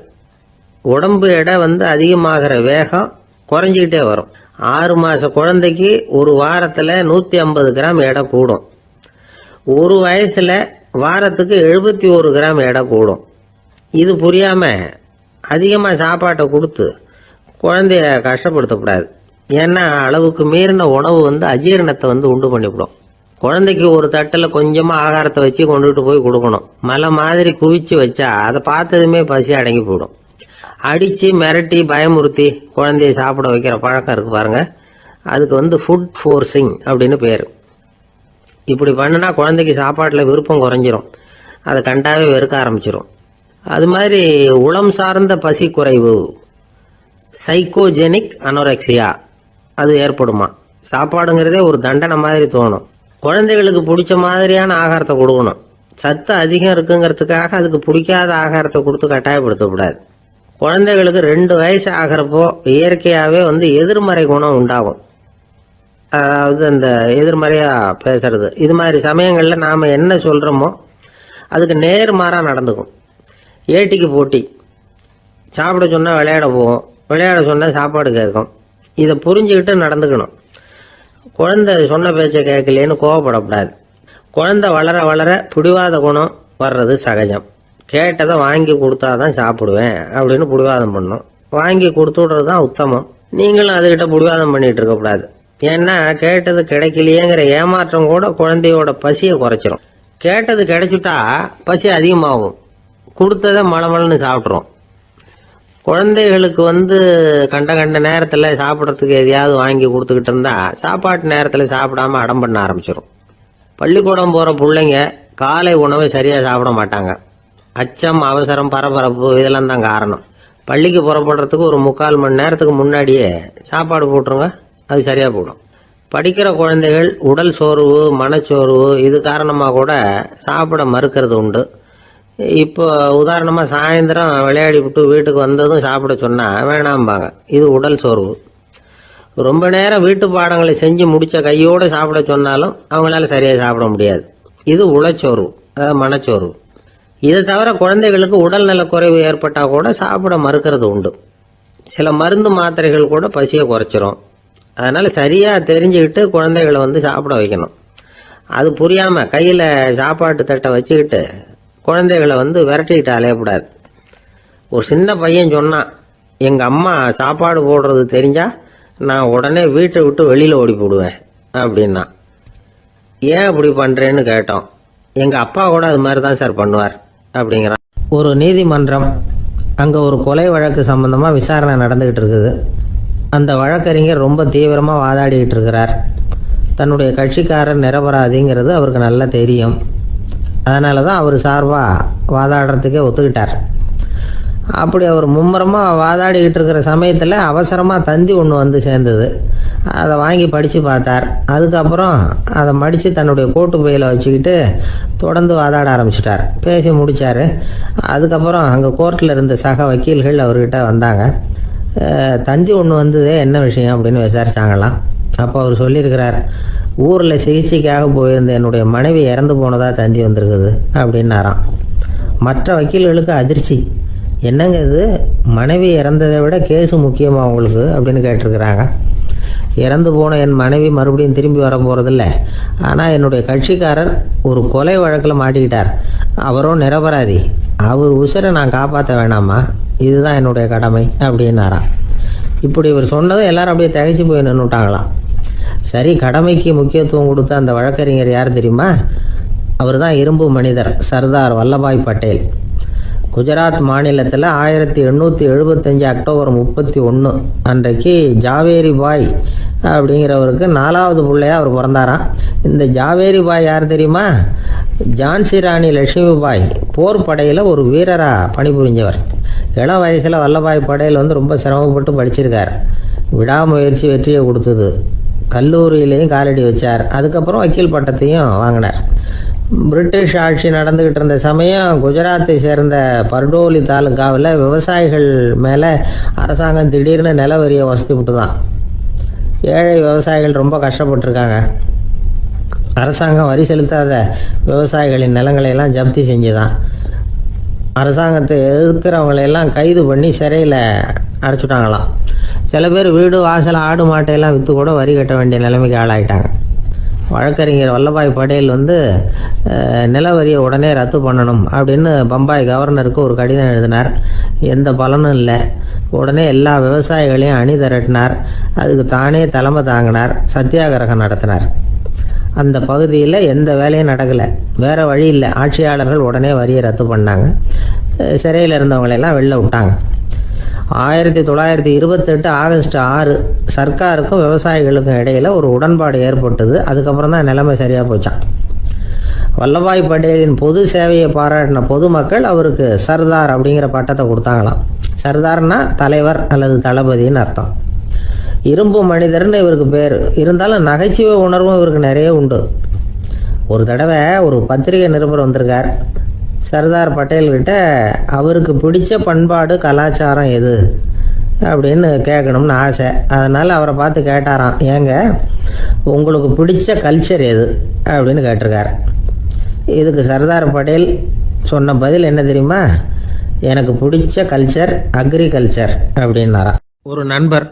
உடம்பு எடை அதிகமாகிற வேகம் குறைஞ்சிக்கிட்டே வரும். 6 மாத குழந்தைக்கு ஒரு வாரத்தில் 150 கிராம் எடை கூடும். ஒரு வயசுல வாரத்துக்கு 71 கிராம் எடை கூடும். இது புரியாமல் அதிகமாக சாப்பாட்டை கொடுத்து குழந்தைய கஷ்டப்படுத்தக்கூடாது. ஏன்னா அளவுக்கு மீறின உணவு அஜீரணத்தை உண்டு பண்ணிவிடும். குழந்தைக்கு ஒரு தட்டில் கொஞ்சமாக ஆகாரத்தை வச்சு கொண்டுகிட்டு போய் கொடுக்கணும். மலை மாதிரி குவிச்சு வச்சா அதை பார்த்ததுமே பசி அடங்கி போயிடும். அடித்து மிரட்டி பயமுறுத்தி குழந்தைய சாப்பிட வைக்கிற பழக்கம் இருக்கு பாருங்க, அதுக்கு ஃபுட் ஃபோர்ஸிங் அப்படின்னு பேர். இப்படி பண்ணுனா குழந்தைக்கு சாப்பாட்டில் விருப்பம் குறைஞ்சிரும், அதை கண்டாவே வெறுக்க ஆரம்பிச்சிடும். அது மாதிரி உளம் சார்ந்த பசி குறைவு, சைக்கோஜெனிக் அனோரெக்சியா, அது ஏற்படுமா. சாப்பாடுங்கிறதே ஒரு தண்டனை மாதிரி தோணும். குழந்தைகளுக்கு பிடிச்ச மாதிரியான ஆகாரத்தை கொடுக்கணும். சத்து அதிகம் இருக்குங்கிறதுக்காக அதுக்கு பிடிக்காத ஆகாரத்தை கொடுத்து கட்டாயப்படுத்தக்கூடாது. குழந்தைகளுக்கு 2 வயசு ஆகிறப்போ இயற்கையாகவே எதிர்மறை குணம் உண்டாகும். அதாவது அந்த எதிர்மறையாக பேசுறது. இது மாதிரி சமயங்களில் நாம் என்ன சொல்கிறோமோ அதுக்கு நேர்மாறாக நடந்துக்கும். ஏட்டிக்கு போட்டி. சாப்பிட சொன்னால் விளையாட போகும், விளையாட சொன்னால் சாப்பாடு கேட்கும். இதை புரிஞ்சுக்கிட்டு நடந்துக்கணும். குழந்தை சொன்ன பேச்சை கேட்கலேன்னு கோவப்படக்கூடாது. குழந்தை வளர வளர பிடிவாத குணம் வர்றது சகஜம். கேட்டதை வாங்கி கொடுத்தாதான் சாப்பிடுவேன் அப்படின்னு பிடிவாதம் பண்ணும். வாங்கி கொடுத்து விடுறது தான் உத்தமம். நீங்களும் அதுகிட்ட பிடிவாதம் பண்ணிட்டு இருக்கக்கூடாது. ஏன்னா கேட்டது கிடைக்கலையேங்கிற ஏமாற்றம் கூட குழந்தையோட பசியை குறைச்சிரும். கேட்டது கிடைச்சிட்டா பசி அதிகமாகும், கொடுத்ததை மளமளன்னு சாப்பிட்றோம். குழந்தைகளுக்கு கண்ட கண்ட நேரத்தில் சாப்பிட்றதுக்கு எதையாவது வாங்கி கொடுத்துக்கிட்டு இருந்தா சாப்பாட்டு நேரத்தில் சாப்பிடாம அடம் பண்ண ஆரம்பிச்சிடும். பள்ளிக்கூடம் போகிற பிள்ளைங்க காலை உணவை சரியாக சாப்பிட மாட்டாங்க. அச்சம், அவசரம், பரபரப்பு இதெல்லாம் தான் காரணம். பள்ளிக்கு புறப்படுறதுக்கு ஒரு 3/4 மணி நேரத்துக்கு முன்னாடியே சாப்பாடு போட்டுருங்க, அது சரியாக போடும். படிக்கிற குழந்தைகள் உடல் சோர்வு, மனச்சோர்வு இது காரணமாக கூட சாப்பிட மறுக்கிறது உண்டு. இப்போ உதாரணமாக சாயந்தரம் விளையாடி விட்டு வீட்டுக்கு வந்ததும் சாப்பிட சொன்னால் வேணாம்பாங்க. இது உடல் சோர்வு. ரொம்ப நேரம் வீட்டு பாடங்களை செஞ்சு முடிச்ச கையோடு சாப்பிட சொன்னாலும் அவங்களால சரியாக சாப்பிட முடியாது. இது உளச்சோர்வு, அதாவது மனச்சோர்வு. இதை தவிர குழந்தைகளுக்கு உடல்நல குறைவு ஏற்பட்டால் கூட சாப்பிட மறுக்கிறது உண்டு. சில மருந்து மாத்திரைகள் கூட பசியை குறைச்சிரும். அதனால் சரியாக தெரிஞ்சுக்கிட்டு குழந்தைகளை சாப்பிட வைக்கணும். அது புரியாமல் கையில் சாப்பாட்டு தட்டை வச்சுக்கிட்டு குழந்தைகளை விரட்டிக்கிட்டு அலையக்கூடாது. ஒரு சின்ன பையன் சொன்னான், எங்கள் அம்மா சாப்பாடு போடுறது தெரிஞ்சால் நான் உடனே வீட்டை விட்டு வெளியில் ஓடி போடுவேன் அப்படின்னா. ஏன் அப்படி பண்ணுறேன்னு கேட்டோம். எங்கள் அப்பா கூட அது மாதிரி தான் சார் பண்ணுவார் அப்படிங்கிறான். ஒரு நீதிமன்றம், அங்கே ஒரு கொலை வழக்கு சம்பந்தமாக விசாரணை நடந்துக்கிட்டு இருக்குது. அந்த வழக்கறிஞர் ரொம்ப தீவிரமாக வாதாடிக்கிட்டு இருக்கிறார். தன்னுடைய கட்சிக்காரர் நிரபராதிங்கிறது அவருக்கு நல்லா தெரியும். அதனால தான் அவர் சார்பாக வாதாடுறதுக்கே ஒத்துக்கிட்டார். அப்படி அவர் மும்முரமாக வாதாடிக்கிட்டு இருக்கிற சமயத்தில் அவசரமாக தந்தி ஒன்று சேர்ந்தது. அதை வாங்கி படித்து பார்த்தார். அதுக்கப்புறம் அதை மடித்து தன்னுடைய கோட்டு பையில் வச்சுக்கிட்டு தொடர்ந்து வாதாட ஆரம்பிச்சிட்டார். பேசி முடித்தார். அதுக்கப்புறம் அங்கே கோர்ட்டில் இருந்த சக வக்கீல்கள் அவர்கிட்ட வந்தாங்க. தந்தி ஒன்று வந்ததே, என்ன விஷயம் அப்படின்னு விசாரிச்சாங்களாம். அப்போ அவர் சொல்லியிருக்கிறார், ஊரில் சிகிச்சைக்காக போயிருந்த என்னுடைய மனைவி இறந்து போனதாக தந்தி வந்திருக்குது அப்படின்னாராம். மற்ற வக்கீல்களுக்கு அதிர்ச்சி. என்னங்க இது, மனைவி இறந்ததை விட கேஸு முக்கியமாக உங்களுக்கு அப்படின்னு கேட்டிருக்கிறாங்க. இறந்து போன என் மனைவி மறுபடியும் திரும்பி வர போகிறதில்ல. ஆனால் என்னுடைய கட்சிக்காரர் ஒரு கொலை வழக்கில் மாட்டிக்கிட்டார். அவரும் நிரபராதி. அவர் உசுரை நான் காப்பாற்ற வேணாமா? இதுதான் என்னுடைய கடமை அப்படின்னாராம். இப்படி இவர் சொன்னதும் எல்லாரும் அப்படியே திகைச்சு போய் நின்றுட்டாங்களாம். சரி, கடமைக்கு முக்கியத்துவம் கொடுத்த அந்த வழக்கறிஞர் யார் தெரியுமா? அவர் தான் இரும்பு மனிதர் சர்தார் வல்லபாய் பட்டேல். குஜராத் மாநிலத்தில் 1875 அக்டோபர் 31 அன்றைக்கு ஜாவேரி பாய் அப்படிங்கிறவருக்கு 4வது பிள்ளையா அவர் பிறந்தாராம். இந்த ஜாவேரி பாய் யார் தெரியுமா? ஜான்சி ராணி லட்சுமி பாய் போர் படையில் ஒரு வீரராக பணிபுரிஞ்சவர். இளம் வயசில் வல்லபாய் பட்டேல் ரொம்ப சிரமப்பட்டு படிச்சிருக்கார். விடாமுயற்சி வெற்றியை கொடுத்தது. கல்லூரியிலையும் காலடி வச்சார். அதுக்கப்புறம் வக்கீல் பட்டத்தையும் வாங்கினார். பிரிட்டிஷ் ஆட்சி நடந்துக்கிட்டு இருந்த சமயம் குஜராத்தை சேர்ந்த பர்டோலி தாலுக்காவில் விவசாயிகள் மேலே அரசாங்கம் திடீர்னு நில வரியை வசதி விட்டு தான். ஏழை விவசாயிகள் ரொம்ப கஷ்டப்பட்டுருக்காங்க. அரசாங்கம் வரி செலுத்தாத விவசாயிகளின் நிலங்களையெல்லாம் ஜப்தி செஞ்சுதான். அரசாங்கத்தை எதிர்க்கிறவங்களையெல்லாம் கைது பண்ணி சிறையில் அடைச்சுட்டாங்களாம். சில பேர் வீடு வாசல் ஆடு மாட்டையெல்லாம் விற்று கூட வரி கட்ட வேண்டிய நிலைமைக்கு ஆளாயிட்டாங்க. வழக்கறிஞர் வல்லபாய் பட்டேல் நில வரியை உடனே ரத்து பண்ணணும் அப்படின்னு பம்பாய் கவர்னருக்கு ஒரு கடிதம் எழுதினார். எந்த பலனும் இல்லை. உடனே எல்லா விவசாயிகளையும் அணி திரட்டினார். அதுக்கு தானே தலைமை தாங்கினார். சத்தியாகிரகம் நடத்தினார். அந்த பகுதியில் எந்த வேலையும் நடக்கலை. வேறு வழி இல்லை. ஆட்சியாளர்கள் உடனே வரியை ரத்து பண்ணாங்க. சிறையில் இருந்தவங்களெல்லாம் வெளில விட்டாங்க. 1928 ஆகஸ்ட் 6 சர்க்காருக்கும் விவசாயிகளுக்கும் இடையில் ஒரு உடன்பாடு ஏற்பட்டது. அதுக்கப்புறம் தான் நிலைமை சரியாக போச்சான். வல்லபாய் பட்டேலின் பொது சேவையை பாராட்டின பொதுமக்கள் அவருக்கு சர்தார் அப்படிங்கிற பட்டத்தை கொடுத்தாங்களாம். சர்தார்னா தலைவர் அல்லது தளபதின்னு அர்த்தம். இரும்பு மனிதர்னு இவருக்கு பேர். இருந்தாலும் நகைச்சுவை உணர்வும் இவருக்கு நிறைய உண்டு. ஒரு தடவை ஒரு பத்திரிகை நிருபர் வந்திருக்கார். சர்தார் பட்டேல்கிட்ட அவருக்கு பிடிச்ச பண்பாடு கலாச்சாரம் எது அப்படின்னு கேட்கணும்னு ஆசை. அதனால் அவரை பார்த்து கேட்டாராம், ஏங்க உங்களுக்கு பிடிச்ச கல்ச்சர் எது அப்படின்னு கேட்டிருக்கார். இதுக்கு சர்தார் பட்டேல் சொன்ன பதில் என்ன தெரியுமா? எனக்கு பிடிச்ச கல்ச்சர் அக்ரிகல்ச்சர் அப்படின்னாராம். ஒரு நண்பர்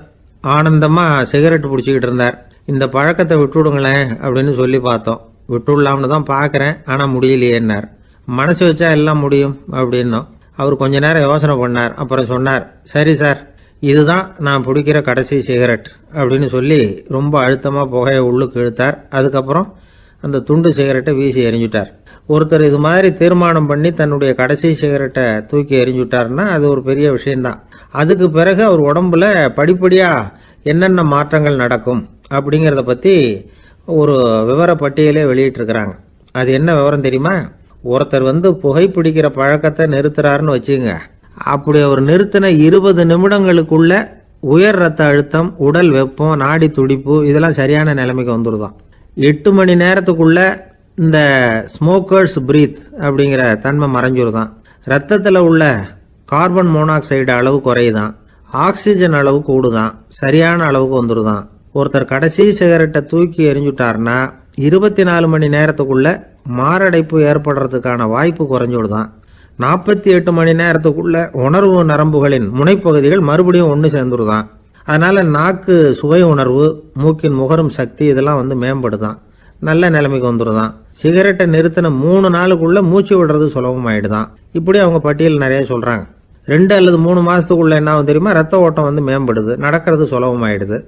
ஆனந்தமாக சிகரெட் பிடிச்சிக்கிட்டு இருந்தார். இந்த பழக்கத்தை விட்டுவிடுங்களேன் அப்படின்னு சொல்லி பார்த்தோம். விட்டுவிடலாம்னு தான் பார்க்குறேன், ஆனால் முடியலையேன்னார். மனசு வச்சா எல்லாம் முடியும் அப்படின்னோம். அவர் கொஞ்ச நேரம் யோசனை பண்ணார். அப்புறம் சொன்னார், சரி சார், இதுதான் நான் பிடிக்கிற கடைசி சிகரெட் அப்படின்னு சொல்லி ரொம்ப அழுத்தமாக புகையை உள்ளுக்கு இழுத்தார். அதுக்கப்புறம் அந்த துண்டு சிகரெட்டை வீசி எறிஞ்சுட்டார். ஒருத்தர் இது மாதிரி தீர்மானம் பண்ணி தன்னுடைய கடைசி சிகரெட்டை தூக்கி எறிஞ்சுட்டார்னா அது ஒரு பெரிய விஷயம்தான். அதுக்கு பிறகு அவர் உடம்புல படிப்படியாக என்னென்ன மாற்றங்கள் நடக்கும் அப்படிங்கிறத பற்றி ஒரு விவர பட்டியலே வெளியிட்டிருக்கிறாங்க. அது என்ன விவரம் தெரியுமா? ஒருத்தர் புகைப்பிடிக்கிற பழக்கத்தை நிறுத்துறாருன்னு வச்சுங்க. அப்படி அவர் நிறுத்தின 20 நிமிடங்களுக்குள்ள உயர் ரத்த அழுத்தம், உடல் வெப்பம், நாடி துடிப்பு இதெல்லாம் சரியான நிலைமைக்கு வந்துடுதான். 8 மணி நேரத்துக்குள்ள இந்த ஸ்மோக்கர்ஸ் பிரீத் அப்படிங்கிற தன்மை மறைஞ்சிருதான். ரத்தத்தில் உள்ள கார்பன் மோனாக்சைடு அளவு குறையுதான். ஆக்சிஜன் அளவு கூடுதான். சரியான அளவுக்கு வந்துடுதான். ஒருத்தர் கடைசி சிகரெட்டை தூக்கி எறிஞ்சுட்டார்னா 24 மணி நேரத்துக்குள்ள மாரடைப்பு ஏற்படுறதுக்கான வாய்ப்பு குறைஞ்சுடுதான். 48 மணி நேரத்துக்குள்ள உணர்வு நரம்புகளின் முனைப்பகுதிகள் மறுபடியும் ஒன்று சேர்ந்துருதான். அதனால நாக்கு சுவை உணர்வு, மூக்கின் முகரும் சக்தி இதெல்லாம் மேம்படுதான், நல்ல நிலைமைக்கு வந்துடுதான். சிகரெட்டை நிறுத்தின 3 நாளுக்குள்ள மூச்சு விடுறது சுலபமாயிடுதான். இப்படி அவங்க பட்டியல் நிறைய சொல்றாங்க. 2 அல்லது 3 மாசத்துக்குள்ள என்ன ஆகும் தெரியுமா, ரத்த ஓட்டம் மேம்படுது, நடக்கிறது சுலபமாயிடுது.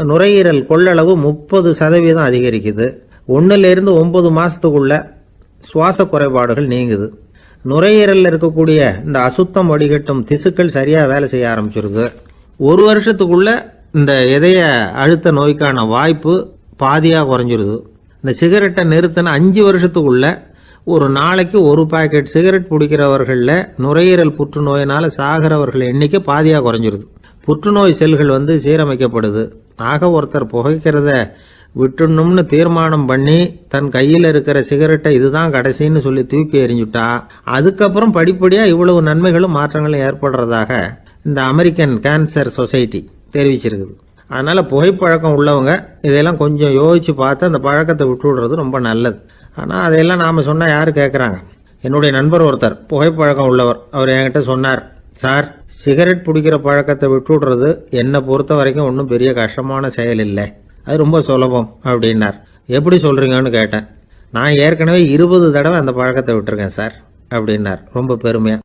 நுரையீரல் கொள்ளளவு 30% அதிகரிக்குது. 1லிருந்து 9 மாசத்துக்குள்ள சுவாச குறைபாடுகள் நீங்குது. நுரையீரலில் இருக்கக்கூடிய இந்த அசுத்தம் வடிகட்டும் திசுக்கள் சரியா வேலை செய்ய ஆரம்பிச்சிருது. 1 வருஷத்துக்குள்ள இந்த இதய அழுத்த நோய்க்கான வாய்ப்பு பாதியா குறைஞ்சிருது. இந்த சிகரெட்டை நிறுத்தின 5 வருஷத்துக்குள்ள ஒரு நாளைக்கு 1 பாக்கெட் சிகரெட் பிடிக்கிறவர்களில் நுரையீரல் புற்றுநோயினால சாகிறவர்கள் எண்ணிக்கை பாதியா குறைஞ்சிருது. புற்றுநோய் செல்கள் சீரமைக்கப்படுது. ஆக ஒருத்தர் புகைக்கிறத விட்டுணும்னு தீர்மானம் பண்ணி தன் கையில் இருக்கிற சிகரெட்டை இதுதான் கடைசின்னு சொல்லி தூக்கி எறிஞ்சுட்டா அதுக்கப்புறம் படிப்படியா இவ்வளவு நன்மைகளும் மாற்றங்களும் ஏற்படுறதாக இந்த அமெரிக்கன் கேன்சர் சொசைட்டி தெரிவிச்சிருக்குது. அதனால புகைப்பழக்கம் உள்ளவங்க இதெல்லாம் கொஞ்சம் யோசிச்சு பார்த்து அந்த பழக்கத்தை விட்டு விடுறது ரொம்ப நல்லது. ஆனால் அதையெல்லாம் நாம சொன்னா யாரு கேட்கறாங்க. என்னுடைய நண்பர் ஒருத்தர் புகைப்பழக்கம் உள்ளவர், அவர் என்கிட்ட சொன்னார், சார் சிகரெட் பிடிக்கிற பழக்கத்தை விட்டு விடுறது என்னை பொறுத்த வரைக்கும் ஒன்றும் பெரிய கஷ்டமான செயல் இல்லை, அது ரொம்ப சுலபம் அப்படின்னார். எப்படி சொல்றீங்கன்னு கேட்டேன். நான் ஏற்கனவே 20 தடவை அந்த பழக்கத்தை விட்டுருக்கேன் சார் அப்படின்னார் ரொம்ப பெருமையா.